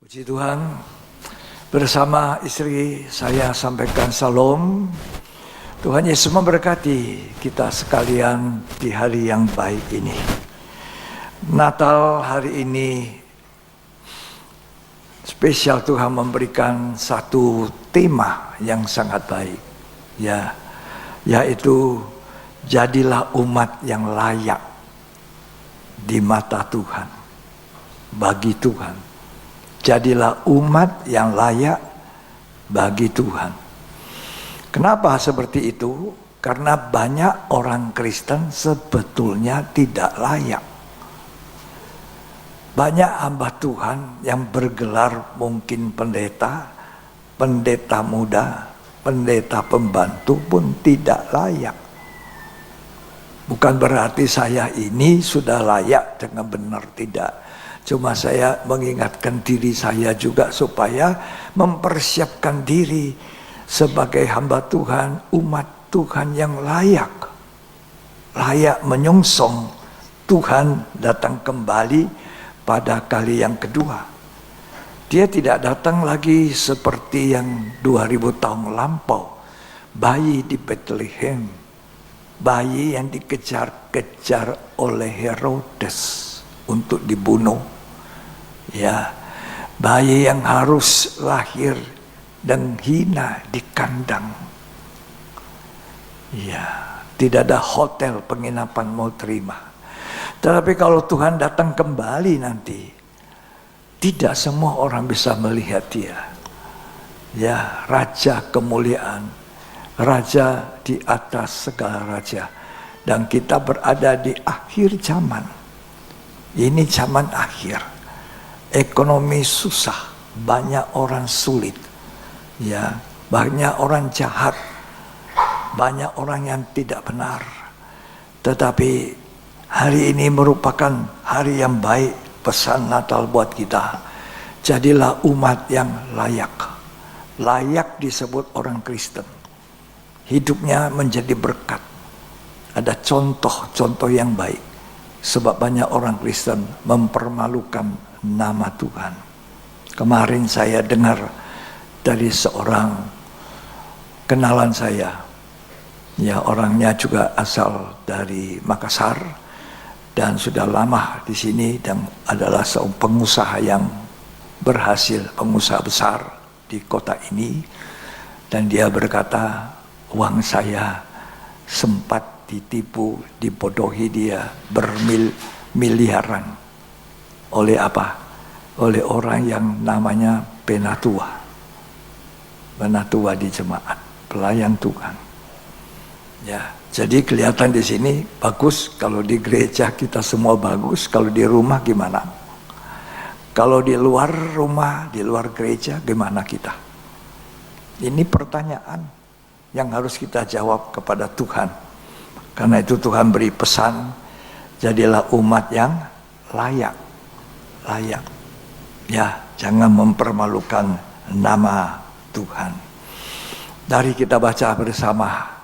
Puji Tuhan, bersama istri saya sampaikan salam. Tuhan Yesus memberkati kita sekalian di hari yang baik ini. Natal hari ini spesial, Tuhan memberikan satu tema yang sangat baik, yaitu jadilah umat yang layak di mata Tuhan, bagi Tuhan. Jadilah umat yang layak bagi Tuhan. Kenapa seperti itu? Karena banyak orang Kristen sebetulnya tidak layak. Banyak hamba Tuhan yang bergelar mungkin pendeta, pendeta muda, pendeta pembantu pun tidak layak. Bukan berarti saya ini sudah layak dengan benar, tidak. Cuma saya mengingatkan diri saya juga supaya mempersiapkan diri sebagai hamba Tuhan, umat Tuhan yang layak. Layak menyongsong Tuhan datang kembali pada kali yang kedua. Dia tidak datang lagi seperti yang 2000 tahun lampau. Bayi di Bethlehem, bayi yang dikejar-kejar oleh Herodes untuk dibunuh. Bayi yang harus lahir dan hina di kandang. Tidak ada hotel penginapan mau terima. Tetapi kalau Tuhan datang kembali nanti, tidak semua orang bisa melihat dia. Raja kemuliaan, raja di atas segala raja. Dan kita berada di akhir zaman. Ini zaman akhir. Ekonomi susah, banyak orang sulit, banyak orang jahat, banyak orang yang tidak benar. Tetapi hari ini merupakan hari yang baik, pesan Natal buat kita. Jadilah umat yang layak, layak disebut orang Kristen. Hidupnya menjadi berkat. Ada contoh-contoh yang baik, sebab banyak orang Kristen mempermalukan nama Tuhan. Kemarin saya dengar dari seorang kenalan saya, orangnya juga asal dari Makassar dan sudah lama di sini dan adalah seorang pengusaha yang berhasil, pengusaha besar di kota ini. Dan dia berkata, uang saya sempat ditipu, dibodohi dia bermiliaran. Oleh apa? Oleh orang yang namanya penatua. Penatua di jemaat, pelayan Tuhan. Jadi kelihatan di sini bagus, kalau di gereja kita semua bagus, kalau di rumah gimana? Kalau di luar rumah, di luar gereja gimana kita? Ini pertanyaan yang harus kita jawab kepada Tuhan. Karena itu Tuhan beri pesan, jadilah umat yang layak. Jangan mempermalukan nama Tuhan. Dari kita baca bersama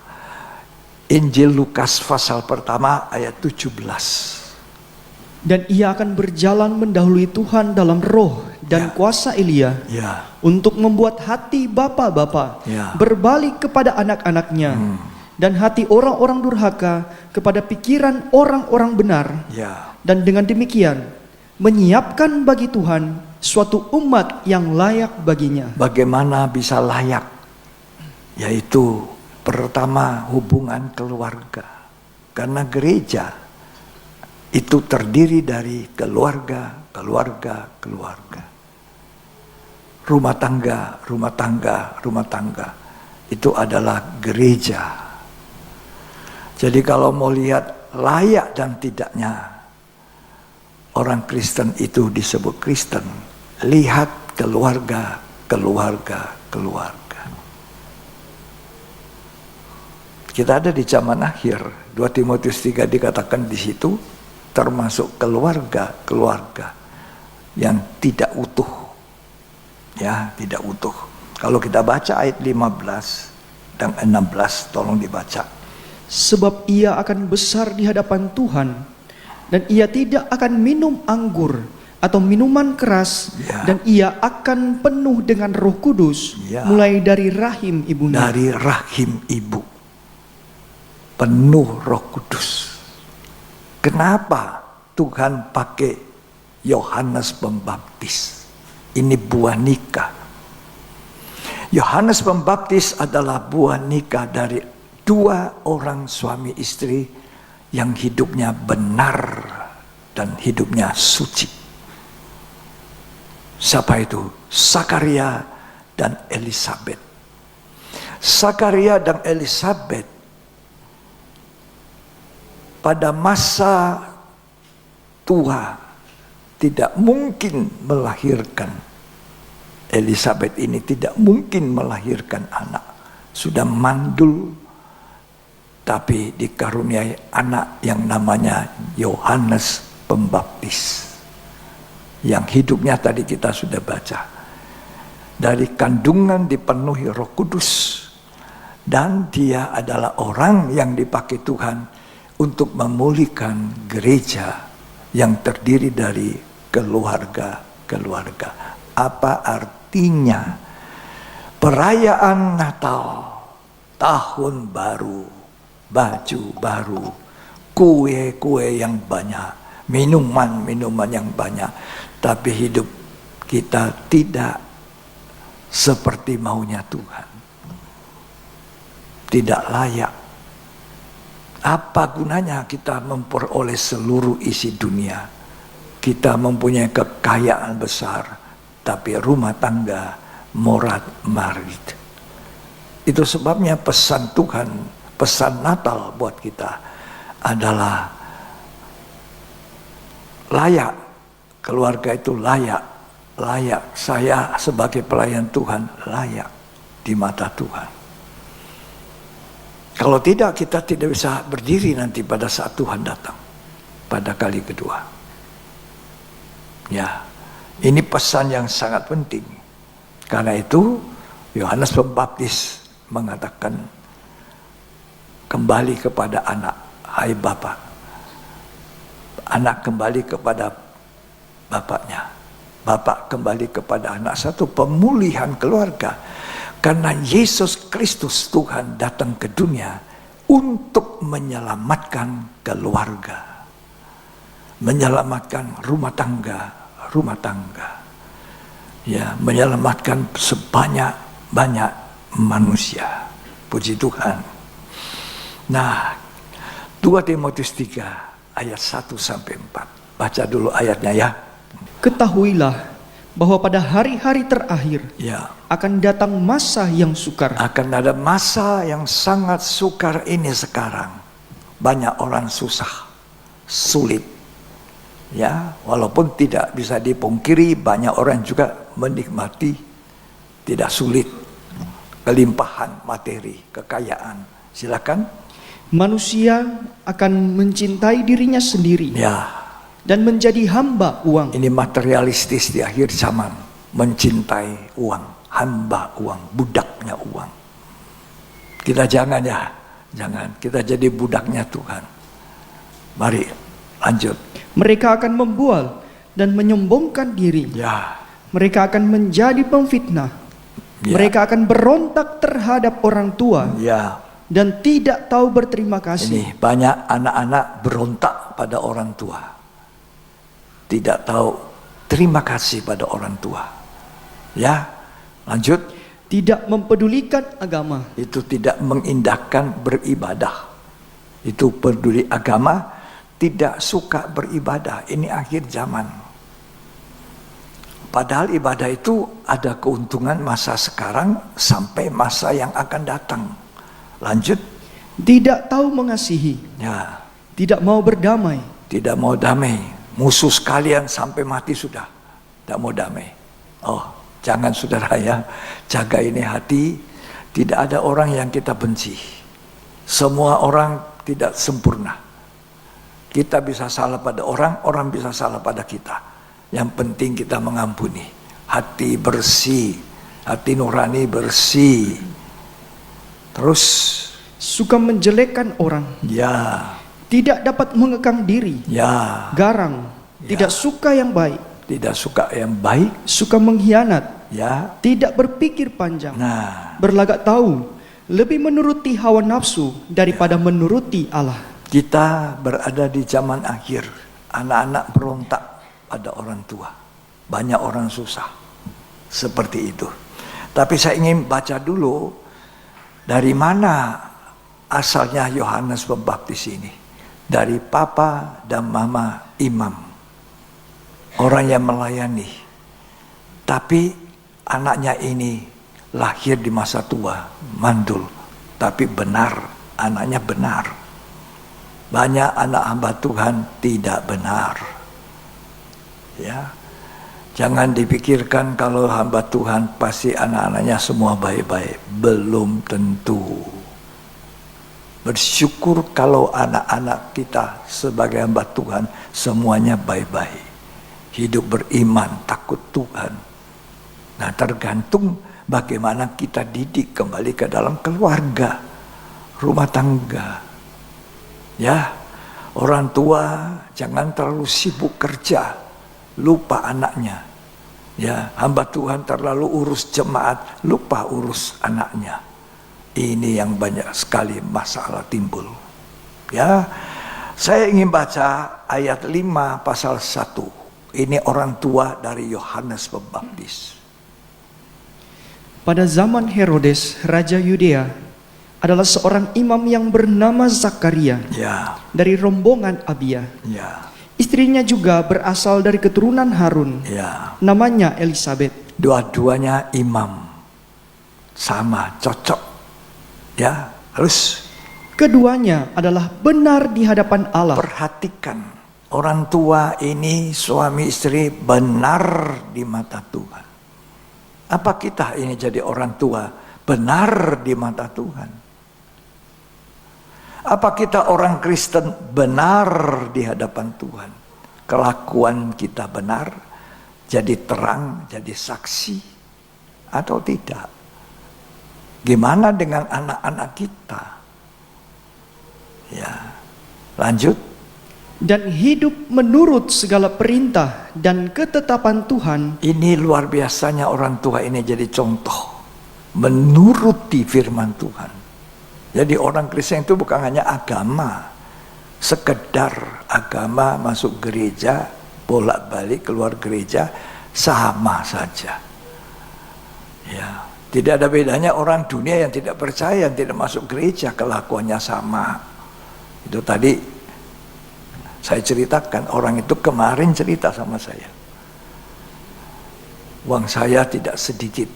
Injil Lukas pasal pertama ayat 17. Dan ia akan berjalan mendahului Tuhan dalam roh dan kuasa Elia, untuk membuat hati bapa-bapa berbalik kepada anak-anaknya, dan hati orang-orang durhaka kepada pikiran orang-orang benar. Dan dengan demikian menyiapkan bagi Tuhan suatu umat yang layak baginya. Bagaimana bisa layak? Yaitu pertama hubungan keluarga. Karena gereja itu terdiri dari keluarga. Rumah tangga itu adalah gereja. Jadi kalau mau lihat layak dan tidaknya orang Kristen itu disebut Kristen, lihat keluarga. Kita ada di zaman akhir. 2 Timotius 3 dikatakan di situ, termasuk keluarga yang tidak utuh. Tidak utuh. Kalau kita baca ayat 15 dan 16, tolong dibaca. Sebab ia akan besar di hadapan Tuhan, dan ia tidak akan minum anggur atau minuman keras, dan ia akan penuh dengan Roh Kudus mulai dari rahim ibunya. Dari rahim ibu. Penuh Roh Kudus. Kenapa Tuhan pakai Yohanes Pembaptis? Ini buah nikah. Yohanes Pembaptis adalah buah nikah dari dua orang suami istri yang hidupnya benar dan hidupnya suci. Siapa itu? Sakaria dan Elisabet. Sakaria dan Elisabet pada masa tua tidak mungkin melahirkan. Elisabet ini tidak mungkin melahirkan anak. Sudah mandul, tapi dikaruniai anak yang namanya Yohanes Pembaptis. Yang hidupnya tadi kita sudah baca. Dari kandungan dipenuhi Roh Kudus. Dan dia adalah orang yang dipakai Tuhan untuk memulihkan gereja yang terdiri dari keluarga-keluarga. Apa artinya perayaan Natal, tahun baru, baju baru, kue-kue yang banyak, minuman-minuman yang banyak, tapi hidup kita tidak seperti maunya Tuhan, tidak layak. Apa gunanya kita memperoleh seluruh isi dunia? Kita mempunyai kekayaan besar, tapi rumah tangga morat-marit. Itu sebabnya pesan Tuhan, pesan Natal buat kita adalah layak. Keluarga itu layak. Layak. Saya sebagai pelayan Tuhan layak di mata Tuhan. Kalau tidak, kita tidak bisa berdiri nanti pada saat Tuhan datang. Pada kali kedua. Ya. Ini pesan yang sangat penting. Karena itu Yohanes Pembaptis mengatakan, kembali kepada anak, hai Bapa. Anak kembali kepada bapaknya. Bapak kembali kepada anak. Satu pemulihan keluarga. Karena Yesus Kristus Tuhan datang ke dunia untuk menyelamatkan keluarga. Menyelamatkan rumah tangga. Ya, menyelamatkan sebanyak-banyak manusia. Puji Tuhan. Nah, 2 Timotius 3 ayat 1 sampai 4. Baca dulu ayatnya ya. Ketahuilah bahwa pada hari-hari terakhir akan datang masa yang sukar. Akan ada masa yang sangat sukar ini sekarang. Banyak orang susah, sulit. Ya, walaupun tidak bisa dipungkiri banyak orang juga menikmati tidak sulit kelimpahan materi, kekayaan. Silakan. Manusia akan mencintai dirinya sendiri. Ya. Dan menjadi hamba uang. Ini materialistis di akhir zaman, mencintai uang, hamba uang, budaknya uang. Kita jangan ya, jangan. Kita jadi budaknya Tuhan. Mari lanjut. Mereka akan membual dan menyombongkan diri. Ya. Mereka akan menjadi pemfitnah. Ya. Mereka akan berontak terhadap orang tua. Ya. Dan tidak tahu berterima kasih. Ini banyak anak-anak berontak pada orang tua. Tidak tahu terima kasih pada orang tua. Ya, lanjut. Tidak mempedulikan agama. Itu tidak mengindahkan beribadah. Itu peduli agama. Tidak suka beribadah. Ini akhir zaman. Padahal ibadah itu ada keuntungan masa sekarang sampai masa yang akan datang. Lanjut. Tidak tahu mengasihi. Ya. Tidak mau berdamai. Tidak mau damai. Musuh sekalian sampai mati sudah. Tidak mau damai. Oh, jangan saudara ya. Jaga ini hati. Tidak ada orang yang kita benci. Semua orang tidak sempurna. Kita bisa salah pada orang, orang bisa salah pada kita. Yang penting kita mengampuni. Hati bersih, hati nurani bersih. Terus suka menjelekkan orang. Ya. Tidak dapat mengekang diri. Ya. Garang, tidak suka yang baik. Tidak suka yang baik. Suka mengkhianat. Ya. Tidak berpikir panjang. Nah. Berlagak tahu. Lebih menuruti hawa nafsu daripada menuruti Allah. Kita berada di zaman akhir. Anak-anak berontak pada orang tua. Banyak orang susah. Seperti itu. Tapi saya ingin baca dulu. Dari mana asalnya Yohanes Pembaptis ini? Dari papa dan mama imam. Orang yang melayani. Tapi anaknya ini lahir di masa tua, mandul. Tapi benar, anaknya benar. Banyak anak hamba Tuhan tidak benar. Ya, jangan dipikirkan kalau hamba Tuhan pasti anak-anaknya semua baik-baik. Belum tentu. Bersyukur kalau anak-anak kita sebagai hamba Tuhan semuanya baik-baik. Hidup beriman, takut Tuhan. Nah, tergantung bagaimana kita didik kembali ke dalam keluarga, rumah tangga. Ya, orang tua jangan terlalu sibuk kerja, lupa anaknya. Ya, hamba Tuhan terlalu urus jemaat, lupa urus anaknya. Ini yang banyak sekali masalah timbul. Ya, saya ingin baca ayat 5 pasal 1. Ini orang tua dari Yohanes Pembaptis. Pada zaman Herodes, Raja Yudea, adalah seorang imam yang bernama Zakaria, ya, dari rombongan Abia. Ya. Istrinya juga berasal dari keturunan Harun, ya, namanya Elisabet. Dua-duanya imam, sama, cocok. Ya, harus. Keduanya adalah benar di hadapan Allah. Perhatikan, orang tua ini suami istri benar di mata Tuhan. Apa kita ini jadi orang tua benar di mata Tuhan? Apa kita orang Kristen benar di hadapan Tuhan? Kelakuan kita benar, jadi terang, jadi saksi, atau tidak? Gimana dengan anak-anak kita? Ya, lanjut. Dan hidup menurut segala perintah dan ketetapan Tuhan. Ini luar biasanya orang tua ini jadi contoh. Menuruti firman Tuhan. Jadi orang Kristen itu bukan hanya agama. Sekedar agama, masuk gereja, bolak-balik keluar gereja, sama saja. Ya, tidak ada bedanya orang dunia yang tidak percaya, yang tidak masuk gereja, kelakuannya sama. Itu tadi saya ceritakan, orang itu kemarin cerita sama saya. Uang saya tidak sedikit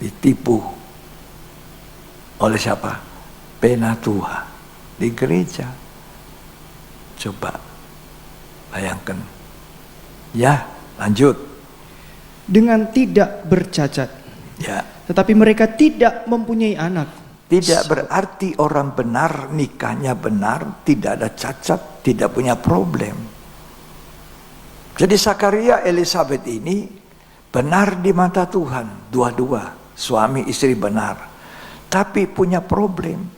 ditipu oleh siapa? Penatua di gereja. Coba bayangkan. Ya, lanjut. Dengan tidak bercacat. Ya. Tetapi mereka tidak mempunyai anak. Tidak berarti orang benar, nikahnya benar, tidak ada cacat, tidak punya problem. Jadi Zakaria Elisabet ini benar di mata Tuhan, dua-dua, suami istri benar. Tapi punya problem,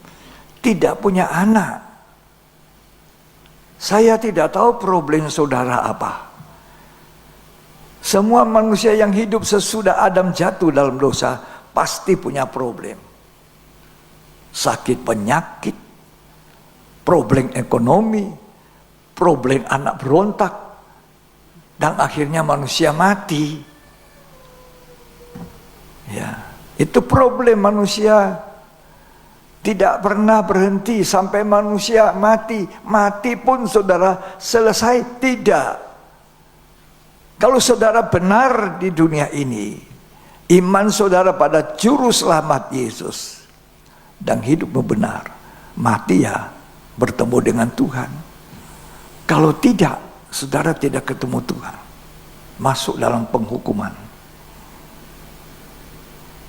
tidak punya anak. Saya tidak tahu problem saudara apa. Semua manusia yang hidup sesudah Adam jatuh dalam dosa pasti punya problem. Sakit penyakit, problem ekonomi, problem anak berontak, dan akhirnya manusia mati. Ya, itu problem manusia. Tidak pernah berhenti sampai manusia mati. Mati pun saudara selesai? Tidak. Kalau saudara benar di dunia ini, iman saudara pada juru selamat Yesus, dan hidupmu benar, mati ya bertemu dengan Tuhan. Kalau tidak, saudara tidak ketemu Tuhan, masuk dalam penghukuman.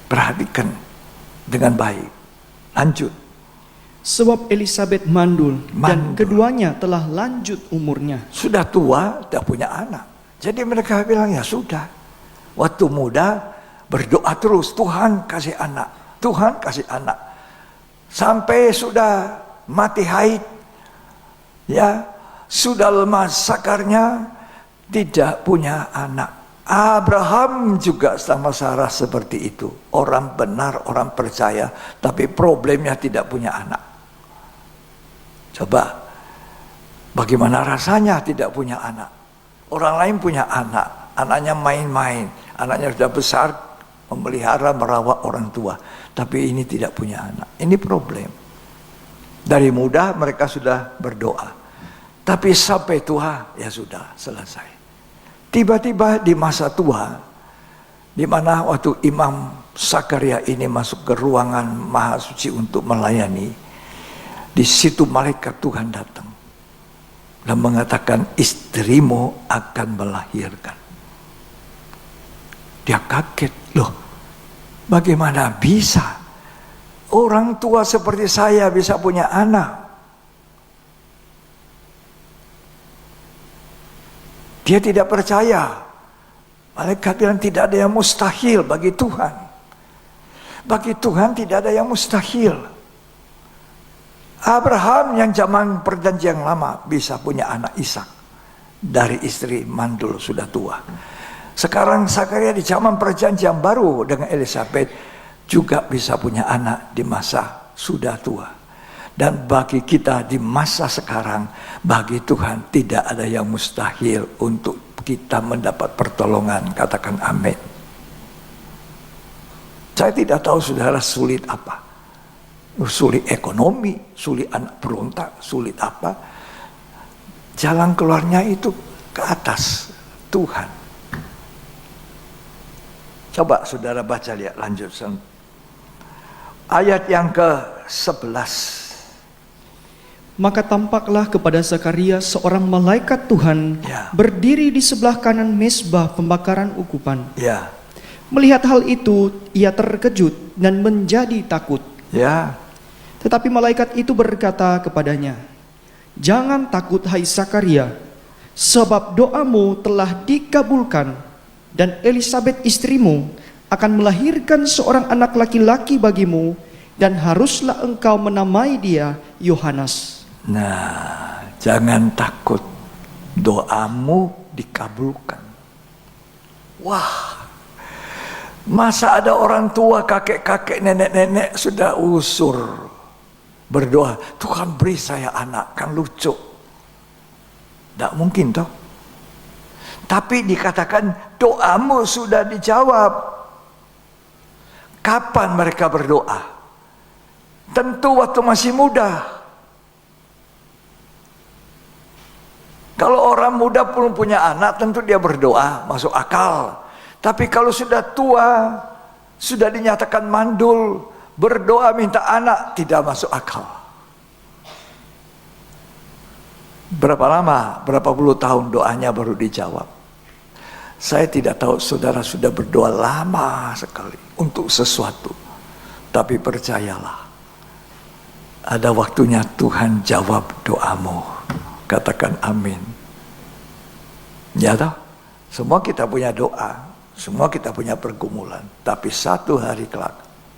Perhatikan dengan baik. Lanjut. Sebab Elisabet mandul, dan keduanya telah lanjut umurnya. Sudah tua, tidak punya anak. Jadi mereka bilang, ya sudah, waktu muda berdoa terus, Tuhan kasih anak, Tuhan kasih anak. Sampai sudah mati haid, ya, sudah lemah sakarnya, tidak punya anak. Abraham juga sama Sarah seperti itu. Orang benar, orang percaya, tapi problemnya tidak punya anak. Coba, bagaimana rasanya tidak punya anak? Orang lain punya anak, anaknya main-main, anaknya sudah besar, memelihara, merawat orang tua. Tapi ini tidak punya anak. Ini problem. Dari muda mereka sudah berdoa. Tapi sampai tua, ya sudah, selesai. Tiba-tiba di masa tua, di mana waktu Imam Zakaria ini masuk ke ruangan Maha Suci untuk melayani, di situ malaikat Tuhan datang dan mengatakan, istrimu akan melahirkan. Dia kaget, loh, bagaimana bisa orang tua seperti saya bisa punya anak? Dia tidak percaya. Malaikat bilang tidak ada yang mustahil bagi Tuhan. Bagi Tuhan tidak ada yang mustahil. Abraham yang zaman perjanjian lama bisa punya anak Ishak dari istri mandul sudah tua. Sekarang Zakaria di zaman perjanjian baru dengan Elizabeth juga bisa punya anak di masa sudah tua. Dan bagi kita di masa sekarang, bagi Tuhan tidak ada yang mustahil untuk kita mendapat pertolongan. Katakan amin. Saya tidak tahu saudara sulit apa. Sulit ekonomi, sulit anak berontak, sulit apa. Jalan keluarnya itu ke atas Tuhan. Coba saudara baca, lihat lanjut. Ayat yang ke-11. Maka tampaklah kepada Zakaria seorang malaikat Tuhan berdiri di sebelah kanan mezbah pembakaran ukupan. Melihat hal itu, ia terkejut dan menjadi takut. Tetapi malaikat itu berkata kepadanya, jangan takut hai Zakaria, sebab doamu telah dikabulkan, dan Elisabet istrimu akan melahirkan seorang anak laki-laki bagimu, dan haruslah engkau menamai dia Yohanes. Nah, jangan takut, doamu dikabulkan. Wah, masa ada orang tua, kakek-kakek, nenek-nenek sudah usur berdoa, Tuhan beri saya anak, kan lucu. Tidak mungkin toh. Tapi dikatakan doamu sudah dijawab. Kapan mereka berdoa? Tentu waktu masih muda. Kalau orang muda belum punya anak, tentu dia berdoa, masuk akal. Tapi kalau sudah tua, sudah dinyatakan mandul, berdoa minta anak, tidak masuk akal. Berapa lama, berapa puluh tahun doanya baru dijawab. Saya tidak tahu saudara sudah berdoa lama sekali untuk sesuatu. Tapi percayalah, ada waktunya Tuhan jawab doamu. Katakan amin. Ya toh? Semua kita punya doa, semua kita punya pergumulan, tapi satu hari kelak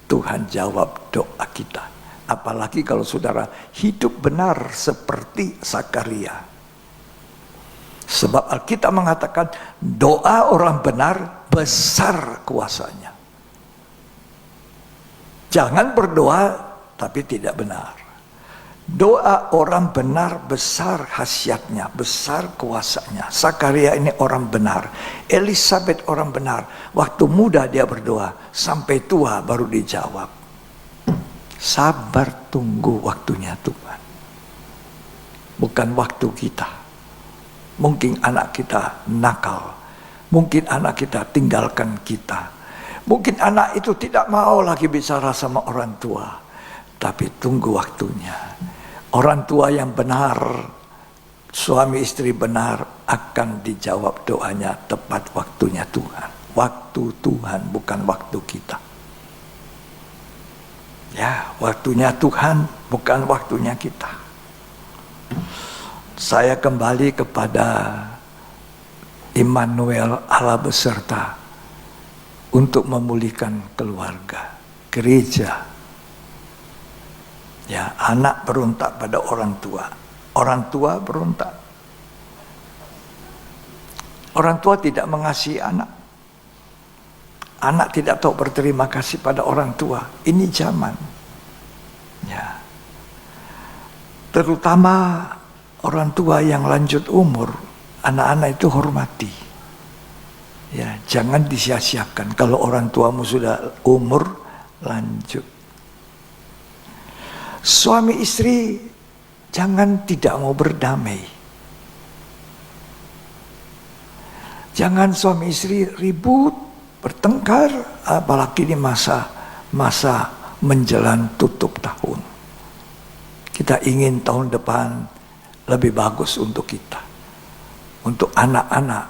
Tuhan jawab doa kita. Apalagi kalau saudara hidup benar seperti Zakaria. Sebab Alkitab mengatakan doa orang benar besar kuasanya. Jangan berdoa tapi tidak benar. Doa orang benar besar khasiatnya, besar kuasanya. Zakaria ini orang benar, Elisabet orang benar. Waktu muda dia berdoa, sampai tua baru dijawab. Sabar tunggu waktunya Tuhan. Bukan waktu kita. Mungkin anak kita nakal, mungkin anak kita tinggalkan kita, mungkin anak itu tidak mau lagi bicara sama orang tua. Tapi tunggu waktunya. Orang tua yang benar, suami istri benar, akan dijawab doanya tepat waktunya Tuhan. Waktu Tuhan, bukan waktu kita. Ya, waktunya Tuhan, bukan waktunya kita. Saya kembali kepada Immanuel, Allah beserta, untuk memulihkan keluarga, gereja. Ya, anak berontak pada orang tua berontak. Orang tua tidak mengasihi anak. Anak tidak tahu berterima kasih pada orang tua. Ini zaman. Ya. Terutama orang tua yang lanjut umur, anak-anak itu hormati. Ya, jangan disia-siakan kalau orang tuamu sudah umur lanjut. Suami istri jangan tidak mau berdamai. Jangan suami istri ribut, bertengkar, apalagi di masa menjelang tutup tahun. Kita ingin tahun depan lebih bagus untuk kita, untuk anak-anak,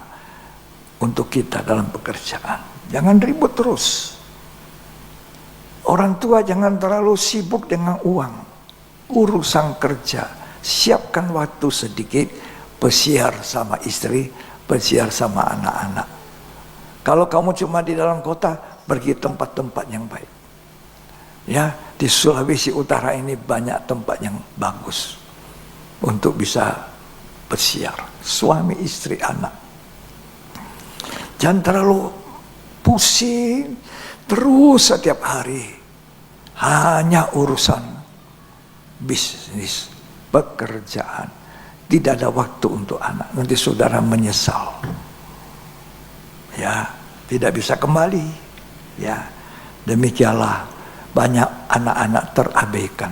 untuk kita dalam pekerjaan. Jangan ribut terus. Orang tua jangan terlalu sibuk dengan uang, urusan kerja. Siapkan waktu sedikit, pesiar sama istri, pesiar sama anak-anak. Kalau kamu cuma di dalam kota, pergi tempat-tempat yang baik. Ya, di Sulawesi Utara ini banyak tempat yang bagus untuk bisa pesiar suami, istri, anak. Jangan terlalu pusing terus setiap hari hanya urusan bisnis, pekerjaan. Tidak ada waktu untuk anak. Nanti saudara menyesal. Ya, tidak bisa kembali. Ya, demikianlah banyak anak-anak terabaikan.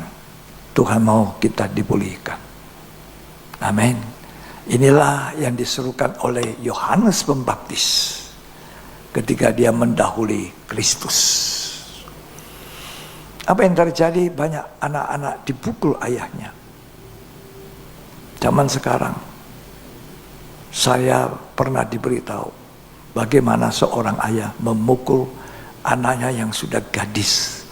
Tuhan mau kita dipulihkan. Amin. Inilah yang diserukan oleh Yohanes Pembaptis ketika dia mendahului Kristus. Apa yang terjadi? Banyak anak-anak dipukul ayahnya. Zaman sekarang, saya pernah diberitahu bagaimana seorang ayah memukul anaknya yang sudah gadis.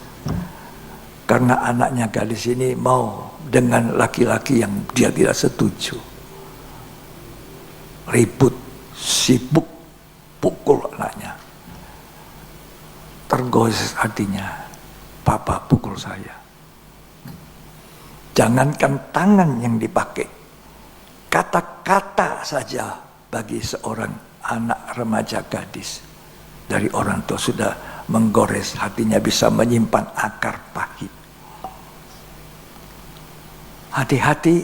Karena anaknya gadis ini mau dengan laki-laki yang dia tidak setuju. Ribut, sibuk, pukul anaknya. Tergores hatinya, papa pukul saya. Jangankan tangan yang dipakai, kata-kata saja bagi seorang anak remaja gadis dari orang tua sudah menggores hatinya, bisa menyimpan akar pahit. Hati-hati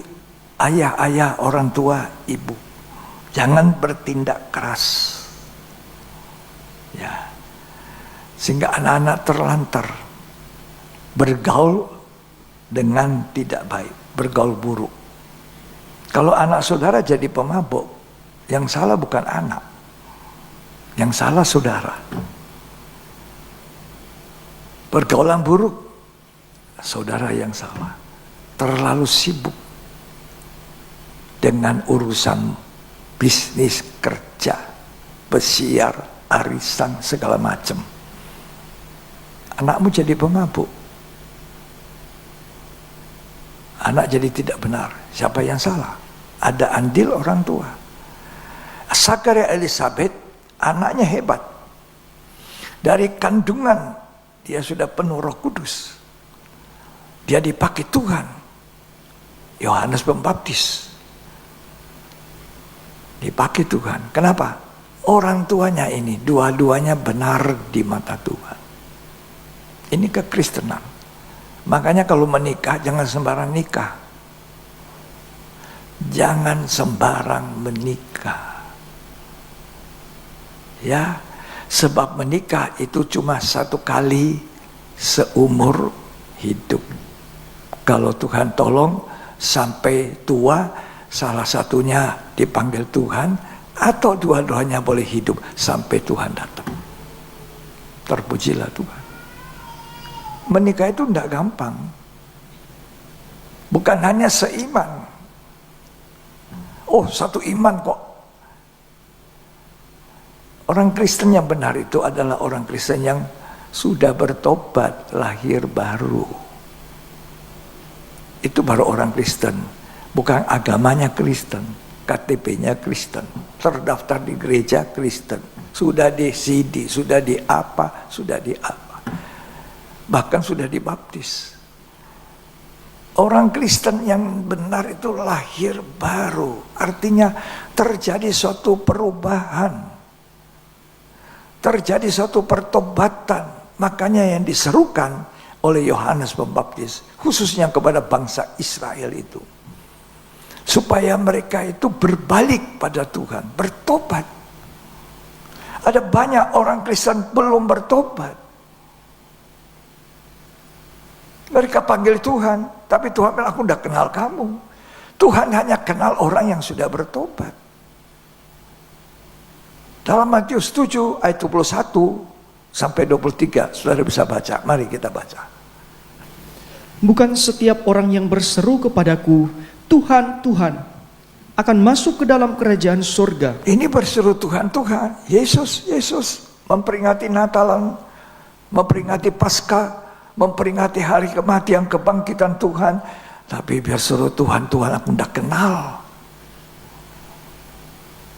ayah-ayah, orang tua, ibu, jangan bertindak keras. Ya, sehingga anak-anak terlantar bergaul dengan tidak baik, bergaul buruk. Kalau anak saudara jadi pemabuk, yang salah bukan anak, yang salah saudara. Pergaulan buruk, saudara yang salah. Terlalu sibuk dengan urusan bisnis, kerja, pesiar, arisan, segala macam. Anakmu jadi pemabuk. Anak jadi tidak benar. Siapa yang salah? Ada andil orang tua. Zakaria Elizabeth, anaknya hebat. Dari kandungan dia sudah penuh Roh Kudus. Dia dipakai Tuhan. Yohanes Pembaptis dipakai Tuhan. Kenapa? Orang tuanya ini dua-duanya benar di mata Tuhan. Ini kekristenan. Makanya kalau menikah jangan sembarang nikah. Jangan sembarang menikah. Ya, sebab menikah itu cuma satu kali seumur hidup. Kalau Tuhan tolong sampai tua, salah satunya dipanggil Tuhan, atau dua-duanya boleh hidup sampai Tuhan datang. Terpujilah Tuhan. Menikah itu tidak gampang. Bukan hanya seiman. Oh, satu iman kok. Orang Kristen yang benar itu adalah orang Kristen yang sudah bertobat, lahir baru. Itu baru orang Kristen. Bukan agamanya Kristen, KTP-nya Kristen, terdaftar di gereja Kristen, sudah di CD, sudah di apa, bahkan sudah dibaptis. Orang Kristen yang benar itu lahir baru. Artinya terjadi suatu perubahan. Terjadi suatu pertobatan. Makanya yang diserukan oleh Yohanes Pembaptis, khususnya kepada bangsa Israel itu, supaya mereka itu berbalik pada Tuhan, bertobat. Ada banyak orang Kristen belum bertobat. Mereka panggil Tuhan, tapi Tuhan bilang, aku udah kenal kamu. Tuhan hanya kenal orang yang sudah bertobat. Dalam Matius 7 ayat 21 sampai 23, saudara bisa baca. Mari kita baca. Bukan setiap orang yang berseru kepadaku, Tuhan, Tuhan, akan masuk ke dalam kerajaan surga. Ini berseru Tuhan, Tuhan. Yesus, Yesus memperingati Natalan, memperingati Paskah, memperingati hari kematian, kebangkitan Tuhan. Tapi biar suruh Tuhan, Tuhan aku tidak kenal.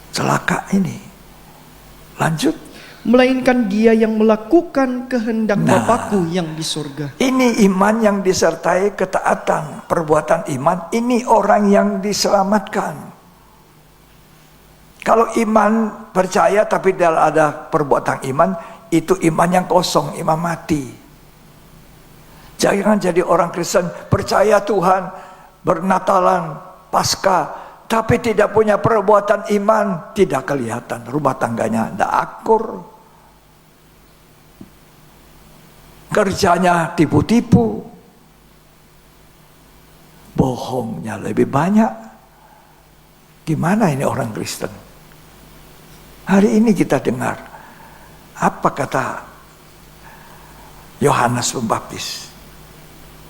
Celaka ini. Lanjut. Melainkan dia yang melakukan kehendak Bapakku yang di surga. Ini iman yang disertai ketaatan, perbuatan iman. Ini orang yang diselamatkan. Kalau iman percaya tapi tidak ada perbuatan iman, itu iman yang kosong, iman mati. Jangan jadi orang Kristen percaya Tuhan, bernatalan, Paskah, tapi tidak punya perbuatan iman, tidak kelihatan. Rumah tangganya tidak akur. Kerjanya tipu-tipu. Bohongnya lebih banyak. Gimana ini orang Kristen? Hari ini kita dengar apa kata Yohanes Pembaptis.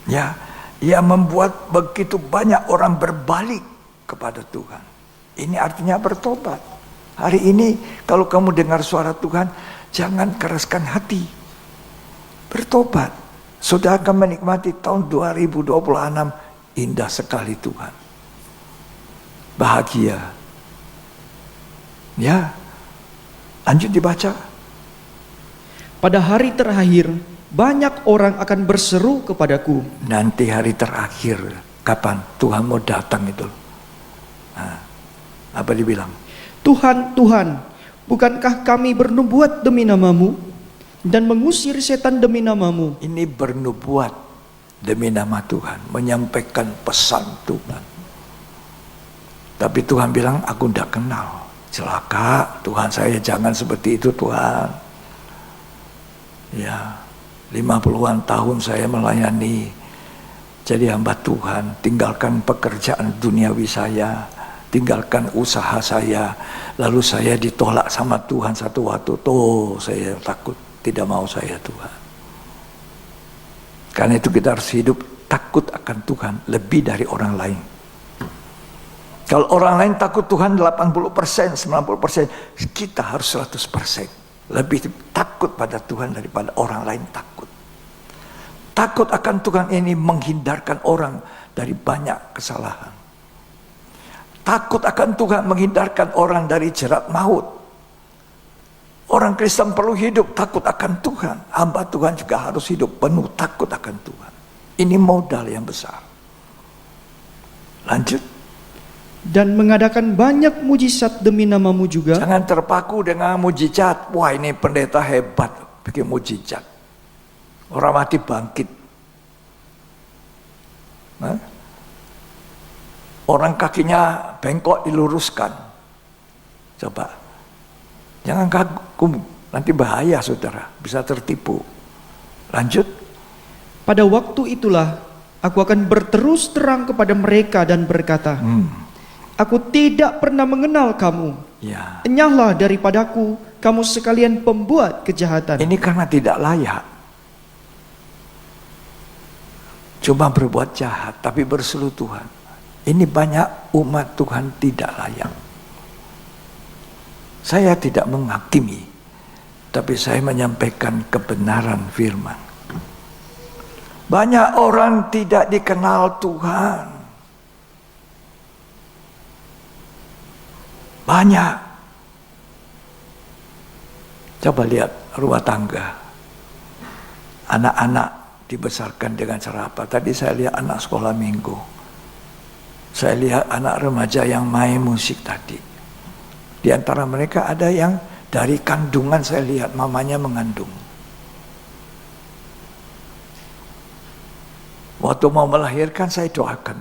Ya, ia membuat begitu banyak orang berbalik kepada Tuhan. Ini artinya bertobat. Hari ini kalau kamu dengar suara Tuhan, jangan keraskan hati. Bertobat. Sudah akan menikmati tahun 2026. Indah sekali Tuhan. Bahagia. Ya. Lanjut dibaca. Pada hari terakhir, banyak orang akan berseru kepadaku. Nanti hari terakhir, kapan Tuhan mau datang itu? Nah, apa dibilang? Tuhan, Tuhan, bukankah kami bernubuat demi namamu dan mengusir setan demi namamu? Ini bernubuat demi nama Tuhan, menyampaikan pesan Tuhan. Tapi Tuhan bilang, aku tidak kenal. Celaka, Tuhan saya jangan seperti itu Tuhan. Ya, 50-an tahun saya melayani, jadi hamba Tuhan, tinggalkan pekerjaan duniawi saya, tinggalkan usaha saya, lalu saya ditolak sama Tuhan satu waktu. Tuh, saya takut, tidak mau saya Tuhan. Karena itu kita harus hidup takut akan Tuhan lebih dari orang lain. Kalau orang lain takut Tuhan 80%, 90%, kita harus 100%. Lebih takut pada Tuhan daripada orang lain takut. Takut akan Tuhan ini menghindarkan orang dari banyak kesalahan. Takut akan Tuhan menghindarkan orang dari jerat maut. Orang Kristen perlu hidup takut akan Tuhan. Hamba Tuhan juga harus hidup penuh takut akan Tuhan. Ini modal yang besar. Lanjut. Dan mengadakan banyak mujizat demi namamu juga. Jangan terpaku dengan mujizat. Wah, ini pendeta hebat bikin mujizat. Orang mati bangkit. Nah? Orang kakinya bengkok diluruskan. Coba. Jangan kagum. Nanti bahaya saudara. Bisa tertipu. Lanjut. Pada waktu itulah aku akan berterus terang kepada mereka dan berkata, aku tidak pernah mengenal kamu. Ya. Enyahlah daripadaku, kamu sekalian pembuat kejahatan. Ini karena tidak layak. Cuma berbuat jahat, tapi berseru Tuhan. Ini banyak umat Tuhan tidak layak. Saya tidak menghakimi, tapi saya menyampaikan kebenaran firman. Banyak orang tidak dikenal Tuhan. Banyak. Coba lihat rumah tangga. Anak-anak dibesarkan dengan cara apa. Tadi saya lihat anak sekolah minggu. Saya lihat anak remaja yang main musik tadi. Di antara mereka ada yang dari kandungan saya lihat mamanya mengandung. Waktu mau melahirkan saya doakan.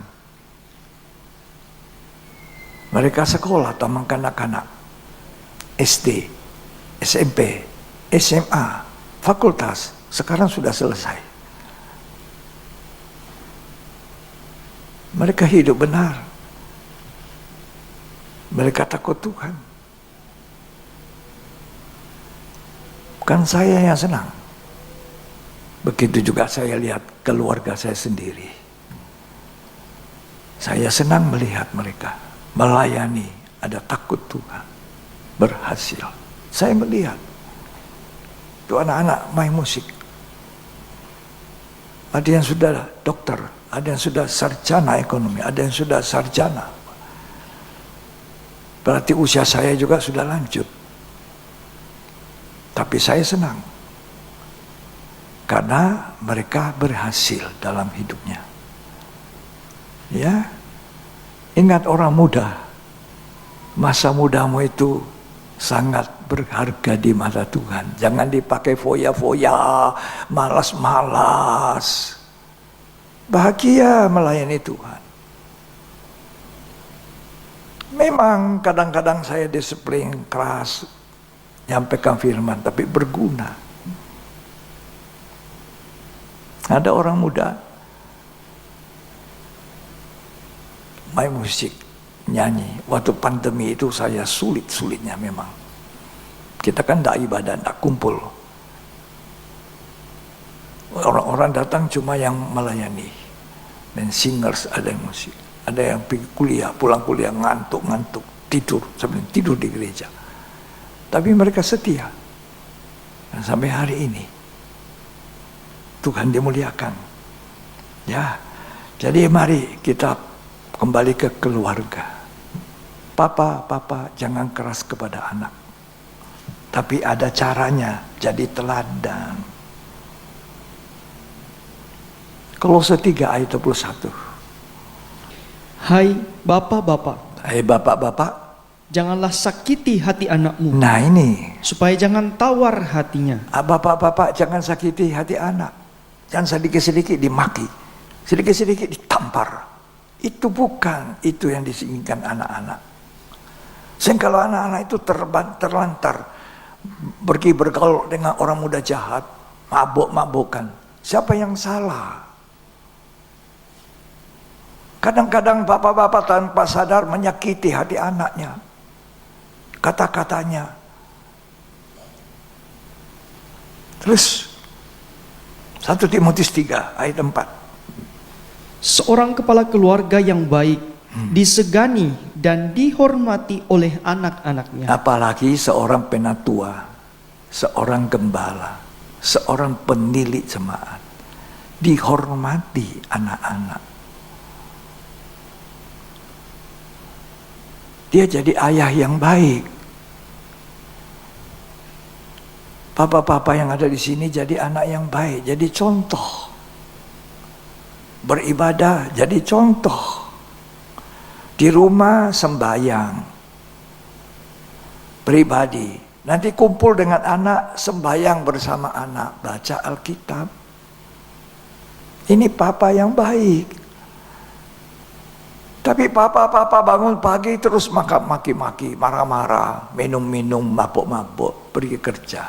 Mereka sekolah taman kanak-kanak, SD, SMP, SMA, fakultas, sekarang sudah selesai. Mereka hidup benar. Mereka takut Tuhan. Bukan saya yang senang. Begitu juga saya lihat keluarga saya sendiri. Saya senang melihat mereka melayani, ada takut Tuhan, berhasil. Saya melihat itu anak-anak main musik. Ada yang sudah dokter, ada yang sudah sarjana ekonomi, ada yang sudah sarjana. Berarti usia saya juga sudah lanjut. Tapi saya senang karena mereka berhasil dalam hidupnya. Ya, ingat orang muda, masa mudamu itu sangat berharga di mata Tuhan. Jangan dipakai foya-foya, malas-malas. Bahagia melayani Tuhan. Memang kadang-kadang saya disiplin keras, nyampaikan firman, tapi berguna. Ada orang muda main musik, nyanyi. Waktu pandemi itu saya sulit-sulitnya memang. Kita kan tidak ibadah, tidak kumpul. Orang-orang datang cuma yang melayani. Dan singers ada yang musik. Ada yang pergi kuliah, pulang kuliah ngantuk-ngantuk, tidur. Sambil tidur di gereja. Tapi mereka setia. Dan sampai hari ini Tuhan dimuliakan. Ya. Jadi mari kita kembali ke keluarga. Papa, jangan keras kepada anak. Tapi ada caranya, jadi teladan. Kolose 3 ayat 21. Hai bapak-bapak. Hai bapak-bapak. Janganlah sakiti hati anakmu. Nah ini. Supaya jangan tawar hatinya. Bapak-bapak jangan sakiti hati anak. Jangan sedikit-sedikit dimaki. Sedikit-sedikit ditampar. Itu bukan itu yang diinginkan anak-anak. Sehingga kalau anak-anak itu terlantar, pergi bergaul dengan orang muda jahat, mabuk-mabukan, siapa yang salah? Kadang-kadang bapak-bapak tanpa sadar menyakiti hati anaknya, kata-katanya. Terus 1 Timotius 3 ayat 4. Seorang kepala keluarga yang baik disegani dan dihormati oleh anak-anaknya. Apalagi seorang penatua, seorang gembala, seorang penilik jemaat, dihormati anak-anak. Dia jadi ayah yang baik. Papa-papa yang ada di sini jadi anak yang baik, jadi contoh. Beribadah jadi contoh. Di rumah sembahyang pribadi, nanti kumpul dengan anak, sembahyang bersama anak, baca Alkitab. Ini papa yang baik. Tapi papa bangun pagi terus maki-maki, marah-marah, minum-minum, mabuk-mabuk, pergi kerja.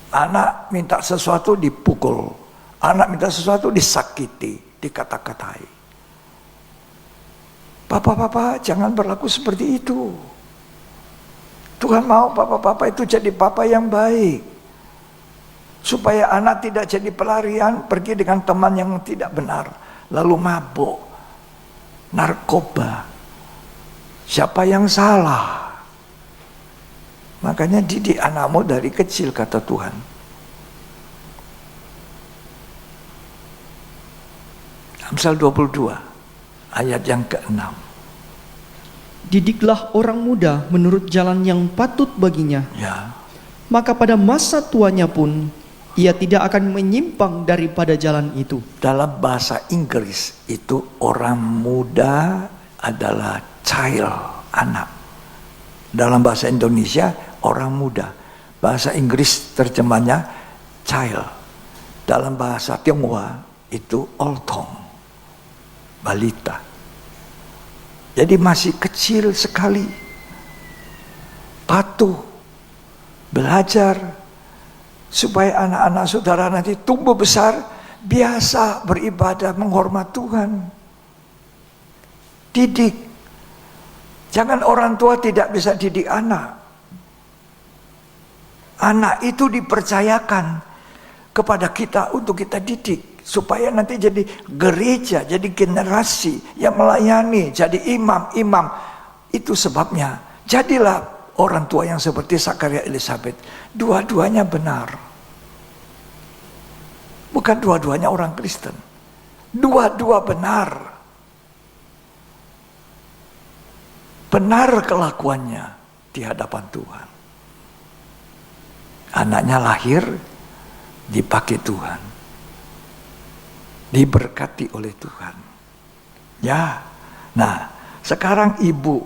Anak minta sesuatu dipukul, anak minta sesuatu disakiti, dikata-katai. Papa jangan berlaku seperti itu. Tuhan mau papa itu jadi papa yang baik. Supaya anak tidak jadi pelarian, pergi dengan teman yang tidak benar, lalu mabuk, narkoba. Siapa yang salah? Makanya didik anakmu dari kecil, kata Tuhan. Amsal 22 ayat yang ke-6. Didiklah orang muda menurut jalan yang patut baginya. Ya. Maka pada masa tuanya pun ia tidak akan menyimpang daripada jalan itu. Dalam bahasa Inggris itu orang muda adalah child, anak. Dalam bahasa Indonesia orang muda. Bahasa Inggris terjemahnya child. Dalam bahasa Tionghoa itu oltong, balita. Jadi masih kecil sekali. Patuh, belajar, supaya anak-anak saudara nanti tumbuh besar, biasa beribadah, menghormat Tuhan. Didik. Jangan orang tua tidak bisa didik anak. Anak itu dipercayakan kepada kita untuk kita didik. Supaya nanti jadi gereja, jadi generasi yang melayani, jadi imam-imam. Itu sebabnya. Jadilah orang tua yang seperti Zakaria Elizabeth. Dua-duanya benar. Bukan dua-duanya orang Kristen. Dua-dua benar. Benar kelakuannya di hadapan Tuhan. Anaknya lahir dipakai Tuhan. Diberkati oleh Tuhan. Ya. Nah, sekarang ibu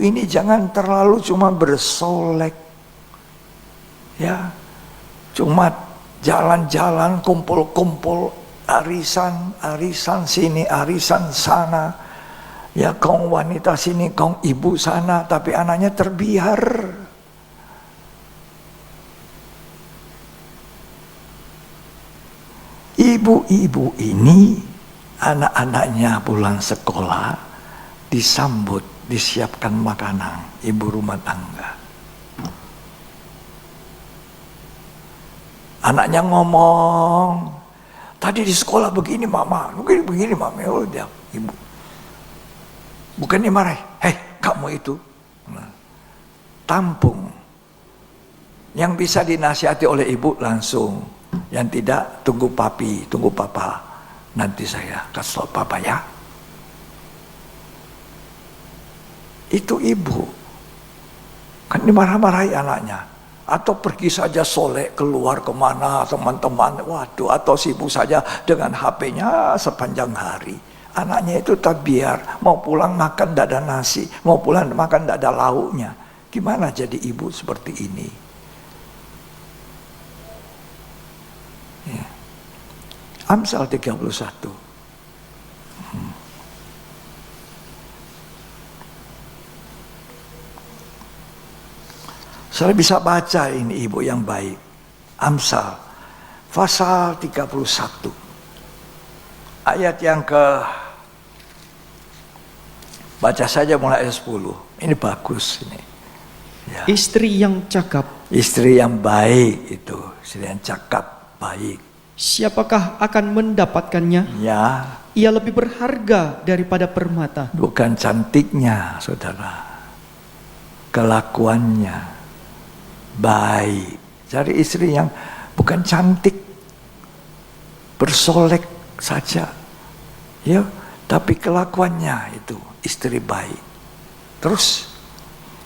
ini jangan terlalu cuma bersolek. Ya. Cuma jalan-jalan, kumpul-kumpul, arisan sini, arisan sana. Ya, kaum wanita sini, kaum ibu sana, tapi anaknya terbiar. Ibu-ibu ini, anak-anaknya pulang sekolah, disambut, disiapkan makanan, ibu rumah tangga. Anaknya ngomong, tadi di sekolah begini mama, begini mama, oh dia ibu. Bukan dimarahi, hei kamu itu. Nah, tampung. Yang bisa dinasihati oleh ibu langsung. Yang tidak, tunggu papi, tunggu papa. Nanti saya kasih tau papa ya. Itu ibu. Kan dimarah-marahi anaknya. Atau pergi saja solek keluar kemana teman-teman. Waduh, atau sibuk saja dengan HP-nya sepanjang hari. Anaknya itu tabiar, mau pulang makan tidak ada nasi, mau pulang makan tidak ada lauknya. Gimana jadi ibu seperti ini? Ya. Amsal 31. Saya bisa baca ini ibu yang baik. Amsal pasal 31. Ayat yang baca saja mulai ayat 10. Ini bagus ini. Ya. Istri yang cakap. Istri yang baik itu, istri yang cakap, baik. Siapakah akan mendapatkannya? Ya. Ia lebih berharga daripada permata. Bukan cantiknya, saudara. Kelakuannya baik. Cari istri yang bukan cantik, bersolek saja, ya, tapi kelakuannya itu istri baik. Terus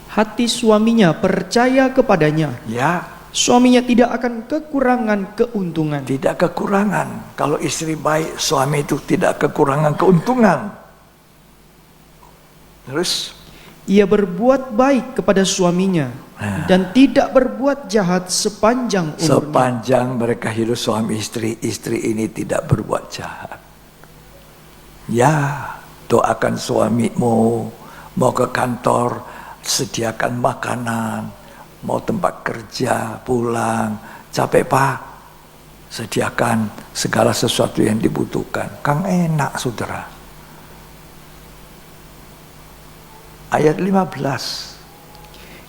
hati suaminya percaya kepadanya. Ya, suaminya tidak akan kekurangan keuntungan. Tidak kekurangan. Kalau istri baik, suami itu tidak kekurangan keuntungan. Terus ia berbuat baik kepada suaminya dan tidak berbuat jahat sepanjang umurnya. Sepanjang mereka hidup suami istri, istri ini tidak berbuat jahat. Ya, doakan suamimu, mau ke kantor, sediakan makanan, mau tempat kerja, pulang, capek pak, sediakan segala sesuatu yang dibutuhkan. Kan enak saudara. Ayat 15.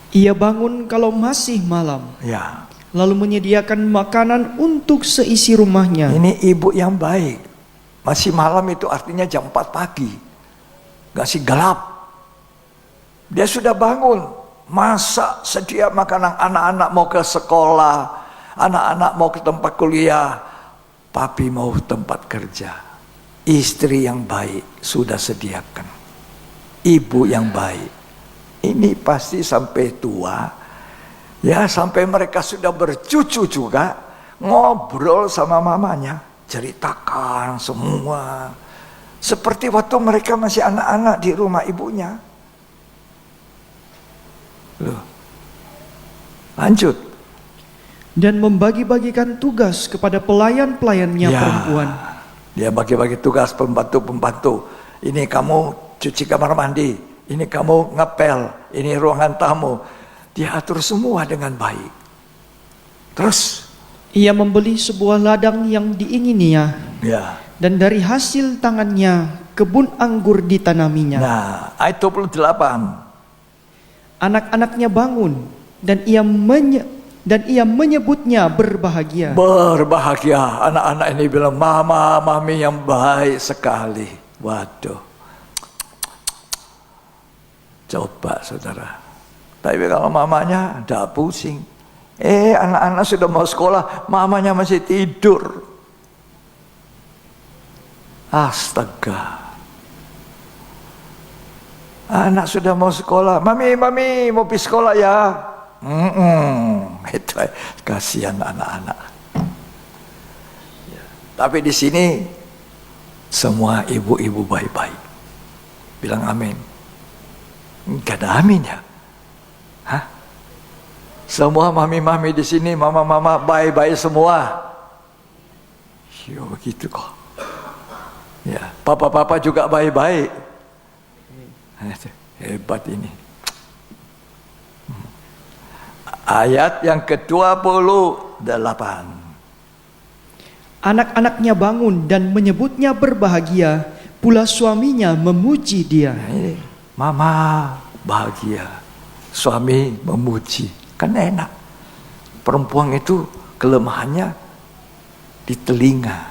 Ia bangun kalau masih malam. Ya. Lalu menyediakan makanan untuk seisi rumahnya. Ini ibu yang baik. Masih malam itu artinya jam 4 pagi. Masih gelap. Dia sudah bangun. Masak, sedia makanan, anak-anak mau ke sekolah. Anak-anak mau ke tempat kuliah. Papi mau tempat kerja. Istri yang baik sudah sediakan. Ibu yang baik. Ini pasti sampai tua. Ya, sampai mereka sudah bercucu juga. ngobrol sama mamanya, ceritakan semua. Seperti waktu mereka masih anak-anak di rumah ibunya. Loh. Lanjut. Dan membagi-bagikan tugas kepada pelayan-pelayannya perempuan. Dia bagi-bagi tugas pembantu-pembantu. Ini kamu cuci kamar mandi, ini kamu ngepel, ini ruangan tamu. Dia atur semua dengan baik. Terus ia membeli sebuah ladang yang diingininya. Dan dari hasil tangannya kebun anggur ditanaminya. Nah, ayat 28. Anak-anaknya bangun dan ia menyebutnya berbahagia. Berbahagia. Anak-anak ini bilang, mama, mami yang baik sekali. Waduh. Coba saudara. Tapi kalau mamanya tidak pusing. Anak-anak sudah mau sekolah, mamanya masih tidur. Astaga. Anak sudah mau sekolah, mami mau pergi sekolah ya. Itu kasihan anak-anak. Tapi di sini semua ibu-ibu baik-baik. Bilang amin. Enggak ada amin ya? Hah? Semua mami-mami di sini, mama-mama baik-baik semua. Yo begitu kok. Ya, papa-papa juga baik-baik. Hebat ini. Ayat yang ke-28. Anak-anaknya bangun dan menyebutnya berbahagia, pula suaminya memuji dia. Mama bahagia, suami memuji. Kan enak. Perempuan itu kelemahannya di telinga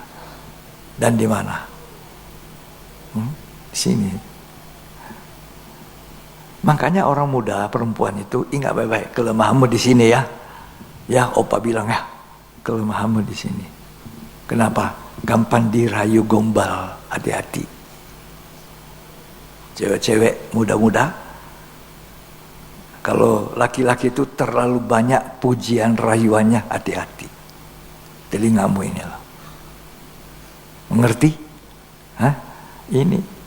dan di mana? Di sini. Makanya orang muda, perempuan itu ingat baik-baik, kelemahanmu di sini ya. Ya, opa bilang ya, kelemahanmu di sini. Kenapa? Gampang dirayu gombal, hati-hati. Cewek-cewek muda-muda, kalau laki-laki itu terlalu banyak pujian rayuannya, hati-hati. Telingamu ini loh. Mengerti? Hah? Ini.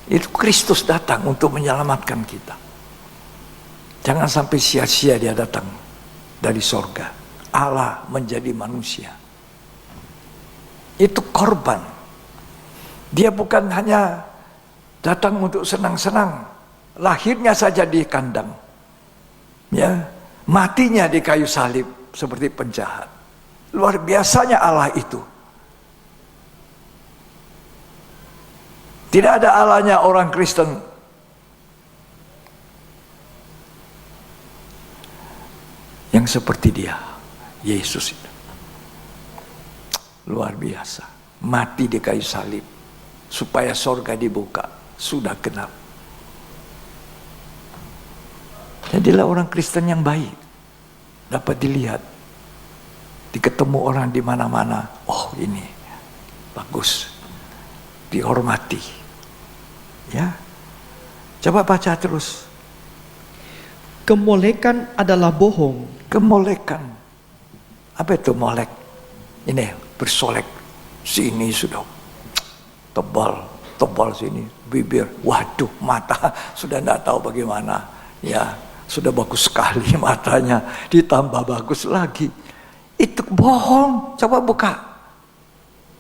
Itu Kristus datang untuk menyelamatkan kita. Jangan sampai sia-sia dia datang dari sorga. Allah menjadi manusia. Itu korban. Dia bukan hanya datang untuk senang-senang. Lahirnya saja di kandang. Ya, matinya di kayu salib seperti penjahat. Luar biasanya Allah itu. Tidak ada Allahnya orang Kristen. Yang seperti dia, Yesus itu. Luar biasa. Mati di kayu salib. Supaya sorga dibuka. Sudah kenal. Jadilah orang Kristen yang baik. Dapat dilihat. Diketemu orang di mana-mana. Oh ini. Bagus. Dihormati. Ya, coba baca terus. Kemolekan adalah bohong. Kemolekan. Apa itu molek? Ini bersolek. Sini sudah tebal sini, bibir. Waduh, mata sudah tidak tahu bagaimana. Ya, sudah bagus sekali matanya. Ditambah bagus lagi. Itu bohong. Coba buka.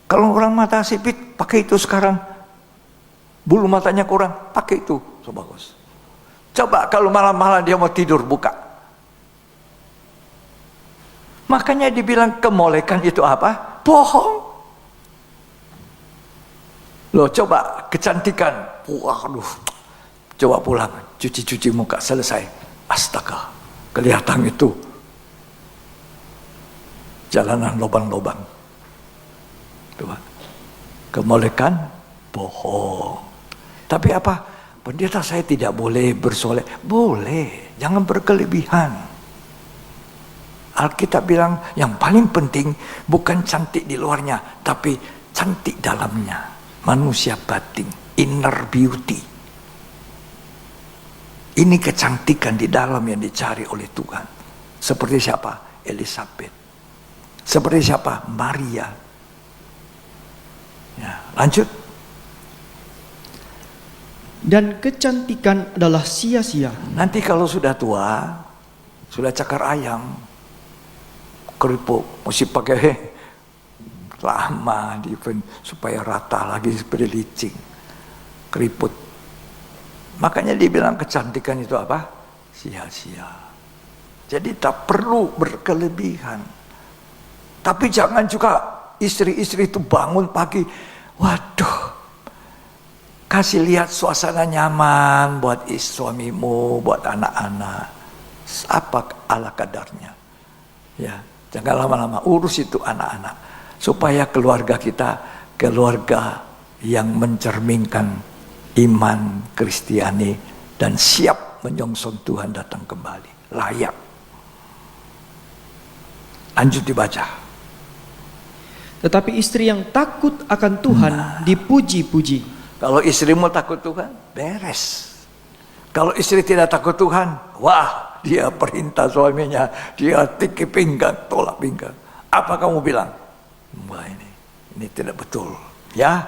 Kalau orang mata sipit, pakai itu sekarang. Bulu matanya kurang, pakai itu, so bagus. Coba kalau malam-malam dia mau tidur, buka. Makanya dibilang kemolekan itu apa? Bohong. Loh coba kecantikan, waduh. Coba pulang, cuci-cuci muka, selesai. Astaga, kelihatan itu. Jalanan lubang-lubang. Coba. Kemolekan, bohong. Tapi apa? Pendeta, saya tidak boleh bersolek. Boleh, jangan berkelebihan. Alkitab bilang yang paling penting bukan cantik di luarnya, tapi cantik dalamnya. Manusia batin, inner beauty. Ini kecantikan di dalam yang dicari oleh Tuhan. Seperti siapa? Elizabeth. Seperti siapa? Maria. Ya, lanjut. Dan kecantikan adalah sia-sia. Nanti kalau sudah tua, sudah cakar ayam, keripuk, mesti pakai lama supaya rata lagi seperti licin, keriput. Makanya dibilang kecantikan itu apa? Sia-sia. Jadi tak perlu berkelebihan. Tapi jangan juga istri-istri itu bangun pagi, waduh, kasih lihat suasana nyaman buat suamimu, buat anak-anak. Apa ala kadarnya. Ya, jangan lama-lama urus itu anak-anak. Supaya keluarga kita keluarga yang mencerminkan iman Kristiani dan siap menyongsong Tuhan datang kembali. Layak. Lanjut dibaca. Tetapi istri yang takut akan Tuhan dipuji-puji. Kalau istrimu takut Tuhan, beres. Kalau istri tidak takut Tuhan, wah, dia perintah suaminya, dia tikip pinggang, tolak pinggang. Apa kamu bilang? Wah, ini tidak betul. Ya,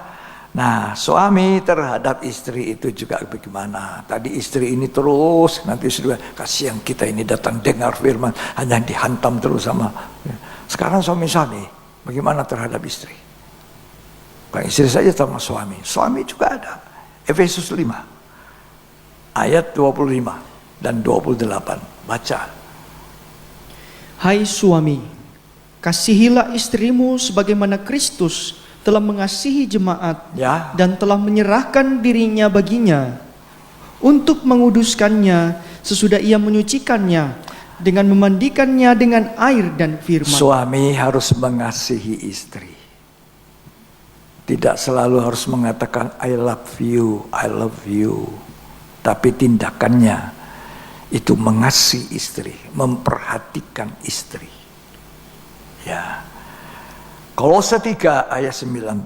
nah suami terhadap istri itu juga bagaimana? Tadi istri ini terus, nanti sudah kasihan kita ini datang dengar firman, hanya dihantam terus sama. Sekarang suami-suami, bagaimana terhadap istri? Bukan istri saja sama suami, suami juga ada. Efesus 5 ayat 25 dan 28, baca. Hai suami, kasihilah istrimu sebagaimana Kristus telah mengasihi jemaat dan telah menyerahkan dirinya baginya untuk menguduskannya sesudah ia menyucikannya dengan memandikannya dengan air dan firman. Suami harus mengasihi istri. Tidak selalu harus mengatakan I love you. Tapi tindakannya itu mengasihi istri, memperhatikan istri. Ya. Kolose 3 ayat 19.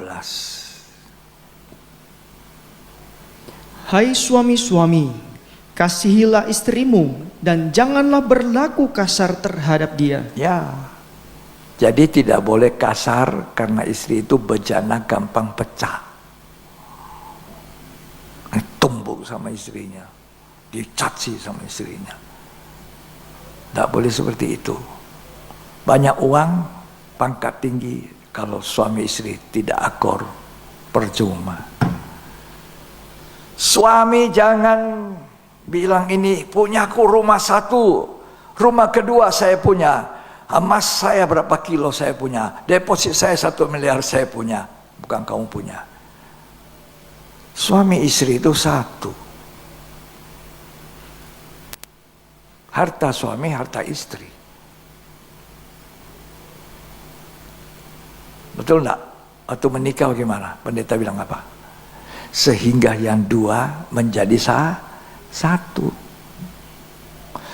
Hai suami-suami, kasihilah istrimu dan janganlah berlaku kasar terhadap dia. Ya. Jadi tidak boleh kasar karena istri itu bejana gampang pecah. Tumbuk sama istrinya, dicaci sama istrinya. Tidak boleh seperti itu. Banyak uang, pangkat tinggi, kalau suami istri tidak akor, percuma. Suami jangan bilang ini punyaku rumah satu, rumah kedua saya punya. Emas saya berapa kilo saya punya, deposit saya 1 miliar saya punya, bukan kamu punya. Suami istri itu satu. Harta suami, harta istri. Betul enggak? Atau menikah bagaimana? Pendeta bilang apa? Sehingga yang dua menjadi satu.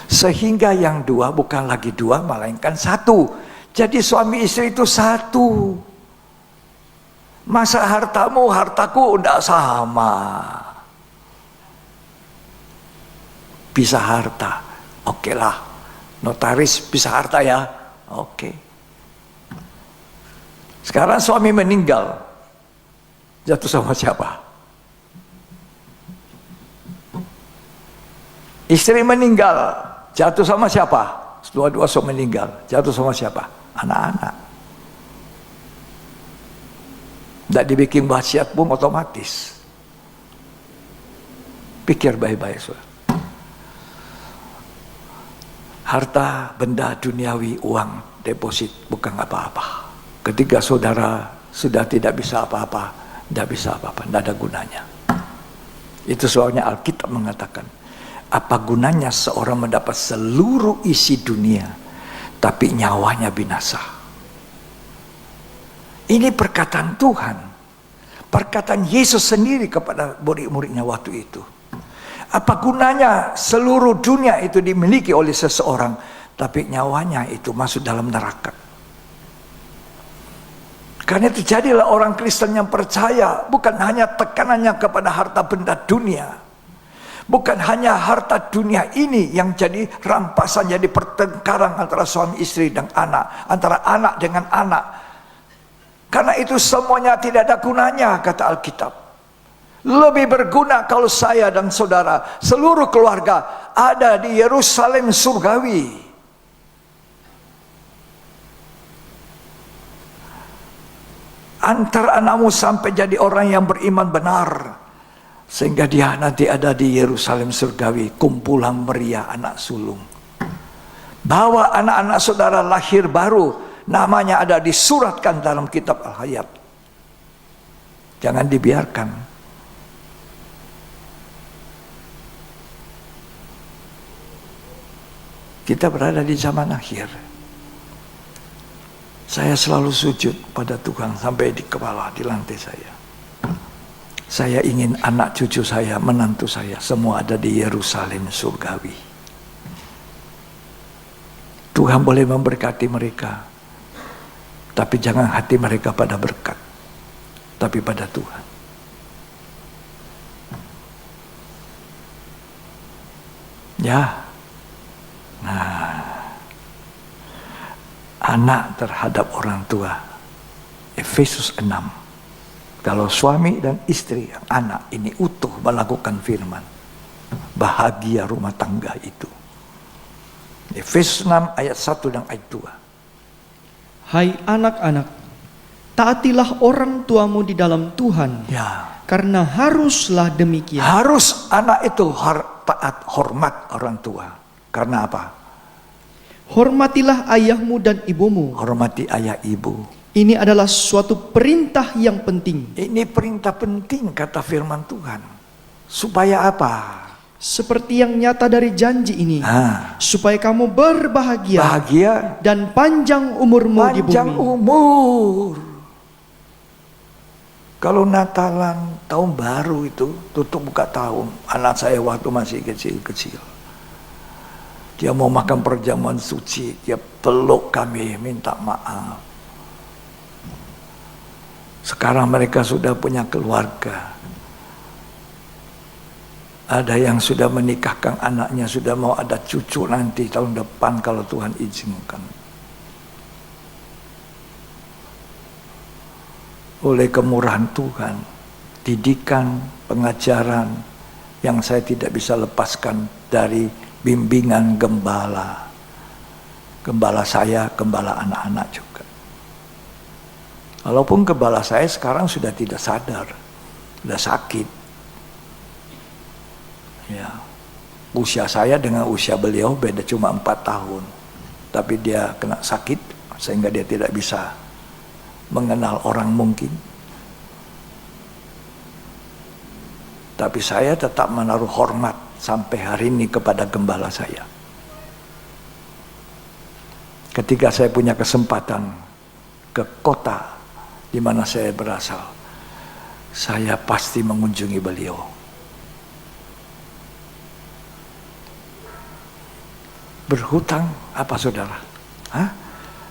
Sehingga yang dua bukan lagi dua, melainkan satu. Jadi suami istri itu satu. Masa hartamu, hartaku tidak sama. Bisa harta, oke lah. Notaris bisa harta ya, oke. Sekarang suami meninggal, jatuh sama siapa? Istri meninggal, jatuh sama siapa? Dua-dua suami meninggal, jatuh sama siapa? Anak-anak. Tidak dibikin wasiat pun otomatis. Pikir baik-baik, saudara. Harta, benda duniawi, uang, deposit bukan apa-apa. Ketika saudara sudah tidak bisa apa-apa, tidak ada gunanya. Itu soalnya Alkitab mengatakan, apa gunanya seorang mendapat seluruh isi dunia, tapi nyawanya binasa. Ini perkataan Tuhan. Perkataan Yesus sendiri kepada murid-muridnya waktu itu. Apa gunanya seluruh dunia itu dimiliki oleh seseorang, tapi nyawanya itu masuk dalam neraka. Karena itu jadilah orang Kristen yang percaya bukan hanya tekanannya kepada harta benda dunia. Bukan hanya harta dunia ini yang jadi rampasan, jadi pertengkaran antara suami istri dan anak, antara anak dengan anak. Karena itu semuanya tidak ada gunanya, kata Alkitab. Lebih berguna kalau saya dan saudara, seluruh keluarga ada di Yerusalem surgawi. Antar anakmu sampai jadi orang yang beriman benar, sehingga dia nanti ada di Yerusalem surgawi, kumpulan meriah anak sulung. Bawa anak-anak saudara lahir baru, namanya ada disuratkan dalam kitab Al-Hayat. Jangan dibiarkan. Kita berada di zaman akhir. Saya selalu sujud pada Tuhan sampai di kepala, di lantai saya. Saya ingin anak cucu saya, menantu saya, semua ada di Yerusalem surgawi. Tuhan boleh memberkati mereka, tapi jangan hati mereka pada berkat, tapi pada Tuhan. Ya. Nah, anak terhadap orang tua, Efesus 6. Kalau suami dan istri, anak ini utuh melakukan firman, bahagia rumah tangga itu. Efesus 6 ayat 1 dan ayat 2. Hai anak-anak, taatilah orang tuamu di dalam Tuhan. Ya. Karena haruslah demikian. Harus anak itu taat, hormat orang tua. Karena apa? Hormatilah ayahmu dan ibumu. Hormati ayah ibu. Ini adalah suatu perintah yang penting. Ini perintah penting, kata firman Tuhan. Supaya apa? Seperti yang nyata dari janji ini. Supaya kamu berbahagia. Bahagia. Dan panjang umurmu di bumi. Panjang umur. Kalau Natalan, tahun baru itu, tutup buka tahun. Anak saya waktu masih kecil-kecil. Dia mau makan perjamuan suci, dia peluk kami, minta maaf. Sekarang mereka sudah punya keluarga. Ada yang sudah menikahkan anaknya, sudah mau ada cucu nanti tahun depan kalau Tuhan izinkan. Oleh kemurahan Tuhan, didikan, pengajaran yang saya tidak bisa lepaskan dari bimbingan gembala. Gembala saya, gembala anak-anak juga. Walaupun gembala saya sekarang sudah tidak sadar, sudah sakit. Ya, usia saya dengan usia beliau beda cuma 4 tahun. Tapi dia kena sakit sehingga dia tidak bisa mengenal orang mungkin. Tapi saya tetap menaruh hormat sampai hari ini kepada gembala saya. Ketika saya punya kesempatan ke kota di mana saya berasal, saya pasti mengunjungi beliau. Berhutang apa saudara?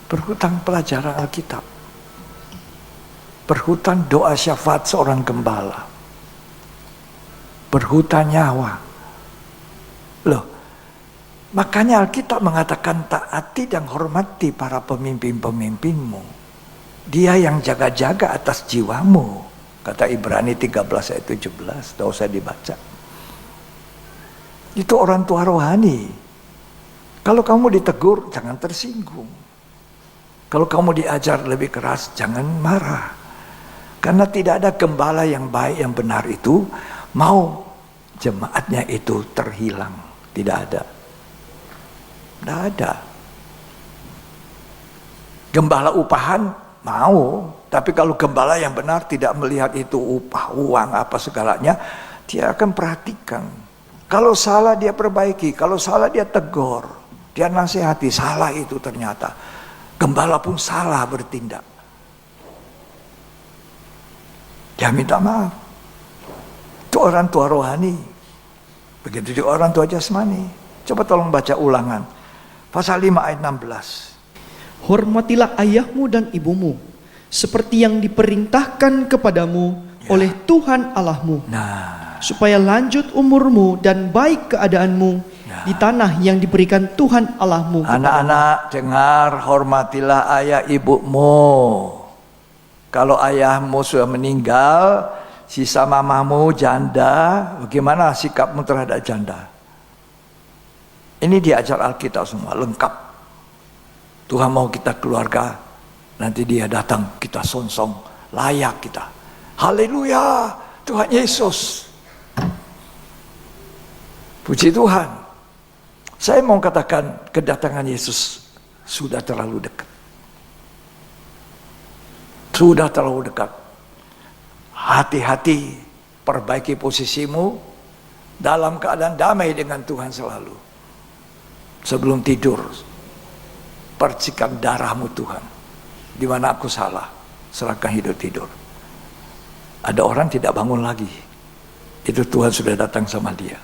Berhutang pelajaran Alkitab. Berhutang doa syafaat seorang gembala. Berhutang nyawa. Loh, makanya Alkitab mengatakan taati dan hormati para pemimpin-pemimpinmu. Dia yang jaga-jaga atas jiwamu. Kata Ibrani 13 ayat 17, tidak usah dibaca. Itu orang tua rohani. Kalau kamu ditegur, jangan tersinggung. Kalau kamu diajar lebih keras, jangan marah. Karena tidak ada gembala yang baik, yang benar itu mau jemaatnya itu terhilang. Tidak ada. Tidak ada. Gembala upahan mau, tapi kalau gembala yang benar tidak melihat itu upah, uang, apa segalanya, dia akan perhatikan. Kalau salah dia perbaiki, kalau salah dia tegur, dia nasihati, salah itu ternyata. Gembala pun salah bertindak. Dia minta maaf. Itu orang tua rohani. Begitu juga orang tua jasmani. Coba tolong baca Ulangan pasal 5 ayat 16. Hormatilah ayahmu dan ibumu seperti yang diperintahkan kepadamu oleh Tuhan Allahmu. Nah, supaya lanjut umurmu dan baik keadaanmu di tanah yang diberikan Tuhan Allahmu. Anak-anak dengar, hormatilah ayah ibumu. Kalau ayahmu sudah meninggal, sisa mamamu janda, bagaimana sikapmu terhadap janda? Ini diajar Alkitab semua, lengkap. Tuhan mau kita keluarga, nanti dia datang, kita sonsong, layak kita. Haleluya, Tuhan Yesus. Puji Tuhan. Saya mau katakan kedatangan Yesus sudah terlalu dekat. Sudah terlalu dekat. Hati-hati, perbaiki posisimu dalam keadaan damai dengan Tuhan selalu. Sebelum tidur, percikan darahmu Tuhan. Di mana aku salah, serahkan hidup tidur. Ada orang tidak bangun lagi. Itu Tuhan sudah datang sama dia.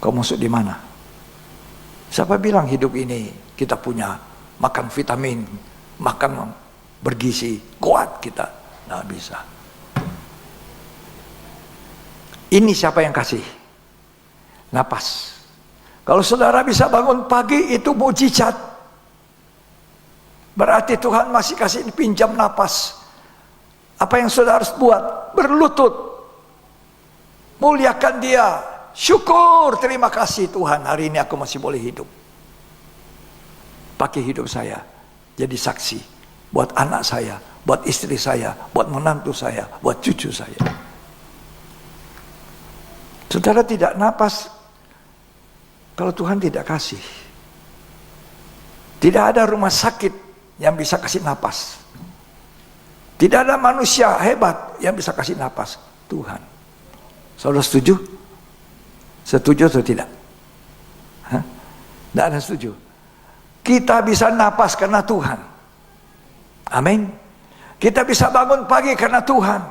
Kau masuk di mana? Siapa bilang hidup ini kita punya makan vitamin, makan bergizi, kuat kita? Nggak bisa. Ini siapa yang kasih? Napas. Kalau saudara bisa bangun pagi, itu mujizat. Berarti Tuhan masih kasih pinjam napas. Apa yang saudara harus buat? Berlutut. Muliakan dia. Syukur, terima kasih Tuhan, hari ini aku masih boleh hidup. Pakai hidup saya jadi saksi buat anak saya, buat istri saya, buat menantu saya, buat cucu saya. Saudara tidak napas kalau Tuhan tidak kasih. Tidak ada rumah sakit yang bisa kasih napas. Tidak ada manusia hebat yang bisa kasih napas. Tuhan. Saudara setuju? Setuju atau tidak? Tidak ada setuju. Kita bisa napas karena Tuhan. Amin. Kita bisa bangun pagi karena Tuhan.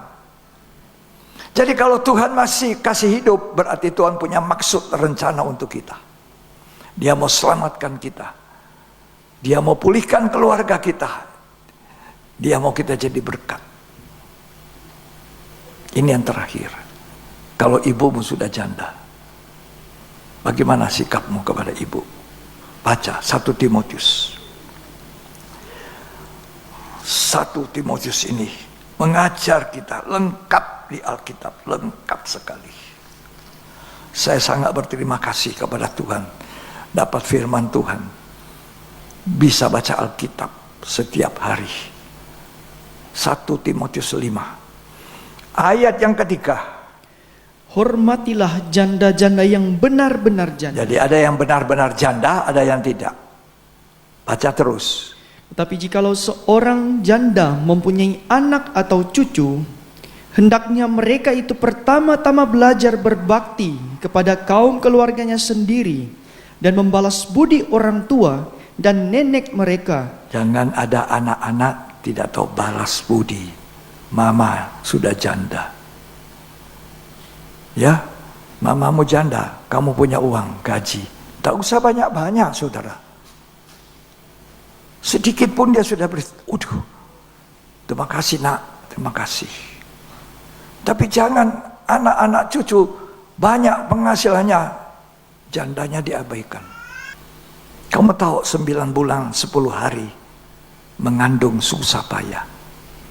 Jadi kalau Tuhan masih kasih hidup, berarti Tuhan punya maksud rencana untuk kita. Dia mau selamatkan kita. Dia mau pulihkan keluarga kita. Dia mau kita jadi berkat. Ini yang terakhir. Kalau ibumu sudah janda, bagaimana sikapmu kepada ibu? Baca 1 Timotius. 1 Timotius ini mengajar kita lengkap di Alkitab, lengkap sekali. Saya sangat berterima kasih kepada Tuhan, dapat firman Tuhan, bisa baca Alkitab setiap hari. 1 Timotius 5 ayat yang ketiga. Hormatilah janda-janda yang benar-benar janda. Jadi ada yang benar-benar janda, ada yang tidak. Baca terus. Tetapi jikalau seorang janda mempunyai anak atau cucu, hendaknya mereka itu pertama-tama belajar berbakti kepada kaum keluarganya sendiri dan membalas budi orang tua dan nenek mereka. Jangan ada anak-anak tidak tahu balas budi. Mama sudah janda. Ya, mamamu janda, kamu punya uang, gaji. Tak usah banyak-banyak, saudara. Sedikit pun dia sudah terima kasih nak, terima kasih. Tapi jangan anak-anak cucu banyak penghasilannya, jandanya diabaikan. Kamu tahu 9 bulan 10 hari mengandung susah payah.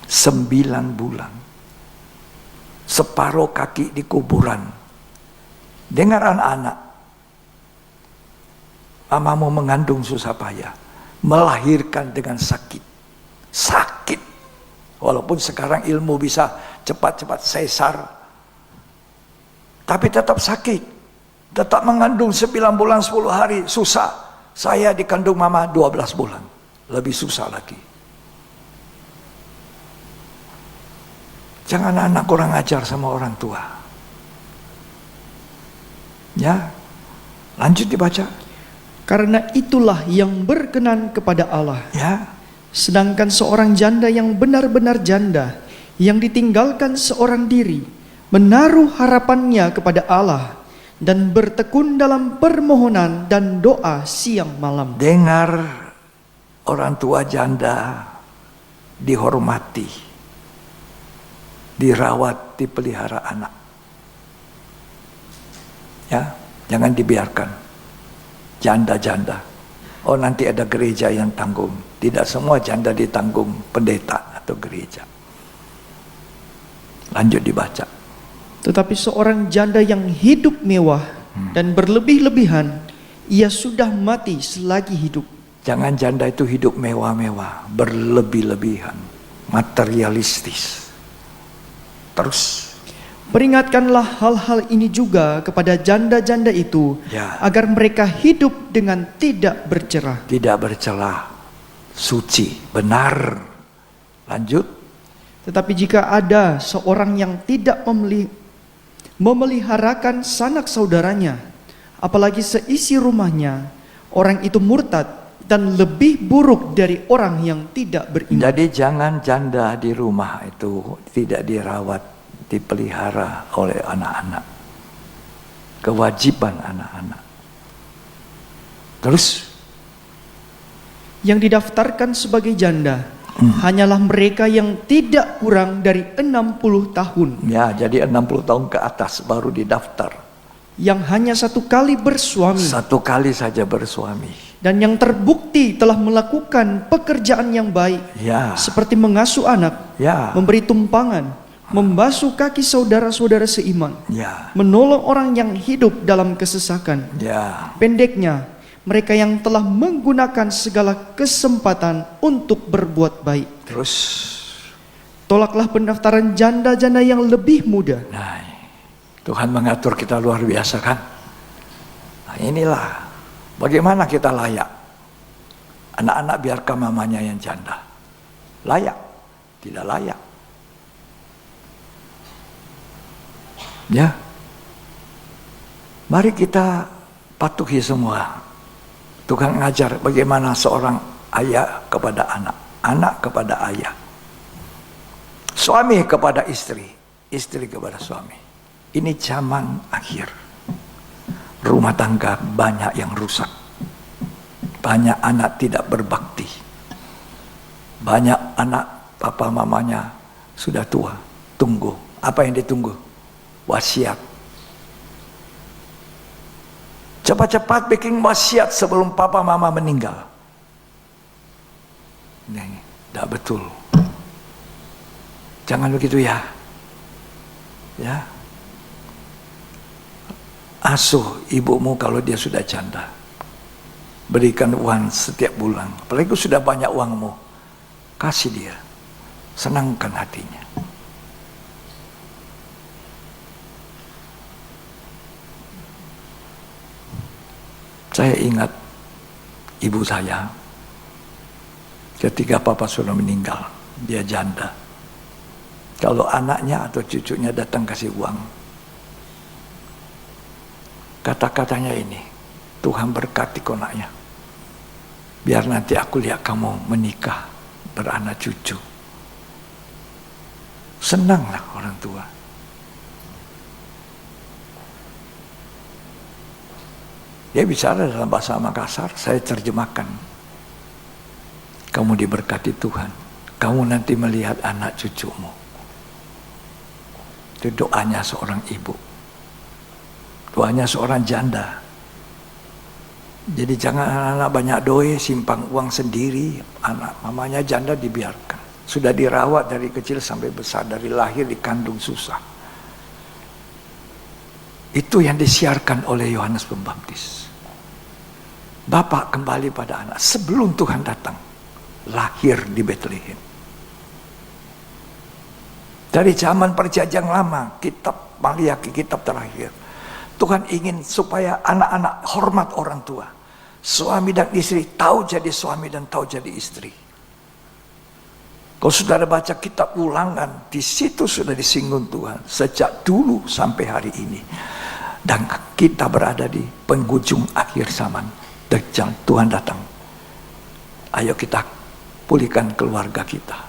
9 bulan. Separuh kaki di kuburan. Dengar anak-anak. Mamamu mengandung susah payah. Melahirkan dengan sakit. Sakit. Walaupun sekarang ilmu bisa cepat-cepat sesar. Tapi tetap sakit. Tetap mengandung 9 bulan 10 hari. Susah. Saya dikandung mama 12 bulan. Lebih susah lagi. Jangan anak kurang ajar sama orang tua. Ya, lanjut dibaca. Karena itulah yang berkenan kepada Allah. Ya. Sedangkan seorang janda yang benar-benar janda, yang ditinggalkan seorang diri, menaruh harapannya kepada Allah dan bertekun dalam permohonan dan doa siang malam. Dengar, orang tua janda dihormati. dirawat, dipelihara anak. Ya, jangan dibiarkan janda-janda. Oh, nanti ada gereja yang tanggung. Tidak semua janda ditanggung pendeta atau gereja. Lanjut dibaca. Tetapi seorang janda yang hidup mewah dan berlebih-lebihan, ia sudah mati selagi hidup. Jangan janda itu hidup mewah-mewah, berlebih-lebihan, materialistis. Terus peringatkanlah hal-hal ini juga kepada janda-janda itu, agar mereka hidup dengan tidak bercerah. Tidak bercelah, suci, benar. Lanjut. Tetapi jika ada seorang yang tidak memeliharakan sanak saudaranya, apalagi seisi rumahnya, orang itu murtad dan lebih buruk dari orang yang tidak beriman. Jadi jangan janda di rumah itu tidak dirawat, dipelihara oleh anak-anak. Kewajiban anak-anak. Terus yang didaftarkan sebagai janda hanyalah mereka yang tidak kurang dari 60 tahun. Ya, jadi 60 tahun ke atas baru didaftar. Yang hanya satu kali bersuami. Satu kali saja bersuami. Dan yang terbukti telah melakukan pekerjaan yang baik. Ya. Seperti mengasuh anak, ya, memberi tumpangan, membasuh kaki saudara-saudara seiman, ya, menolong orang yang hidup dalam kesesakan. Ya. Pendeknya, mereka yang telah menggunakan segala kesempatan untuk berbuat baik. Terus tolaklah pendaftaran janda-janda yang lebih muda. Nah, Tuhan mengatur kita luar biasa kan? Nah, inilah bagaimana kita layak. Anak-anak biarkan mamanya yang janda. Layak? Tidak layak. Ya. Mari kita patuhi semua. Tuhan ngajar bagaimana seorang ayah kepada anak, anak kepada ayah, suami kepada istri, istri kepada suami. Ini zaman akhir. Rumah tangga banyak yang rusak. Banyak anak tidak berbakti. Banyak anak papa mamanya sudah tua. Tunggu. Apa yang ditunggu? Wasiat. Cepat-cepat bikin wasiat sebelum papa mama meninggal. Ini tidak betul. Jangan begitu ya. Ya. Asuh ibumu kalau dia sudah janda. Berikan uang setiap bulan. Apalagi sudah banyak uangmu. Kasih dia. Senangkan hatinya. Saya ingat ibu saya. Ketika papa sudah meninggal. Dia janda. Kalau anaknya atau cucunya datang kasih uang. Kata-katanya ini, Tuhan berkati konaknya. Biar nanti aku lihat kamu menikah, beranak cucu. Senanglah orang tua. Dia bicara dalam bahasa Makassar, saya terjemahkan. Kamu diberkati Tuhan. Kamu nanti melihat anak cucumu. Itu doanya seorang ibu. Doanya seorang janda. Jadi jangan anak-anak banyak doa, simpang uang sendiri. Anak mamanya janda dibiarkan. Sudah dirawat dari kecil sampai besar. Dari lahir dikandung susah. Itu yang disiarkan oleh Yohanes Pembaptis. Bapak kembali pada anak sebelum Tuhan datang. Lahir di Bethlehem. Dari zaman perjanjian lama, kitab Maliaki, kitab terakhir. Tuhan ingin supaya anak-anak hormat orang tua. Suami dan istri tahu jadi suami dan tahu jadi istri. Kalau saudara baca kitab Ulangan, di situ sudah disinggung Tuhan sejak dulu sampai hari ini. Dan kita berada di penghujung akhir zaman. Dajjal, Tuhan datang. Ayo kita pulihkan keluarga kita.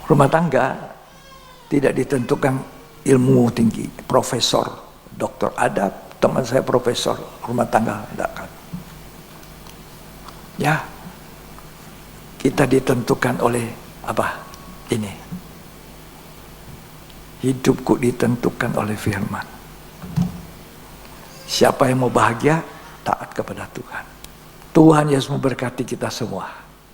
Rumah tangga tidak ditentukan ilmu tinggi, profesor, doktor. Ada teman saya profesor rumah tangga, enggak kan? Ya, kita ditentukan oleh apa? ini. Hidupku ditentukan oleh firman. Siapa yang mau bahagia, taat kepada Tuhan. Tuhan Yesus memberkati kita semua.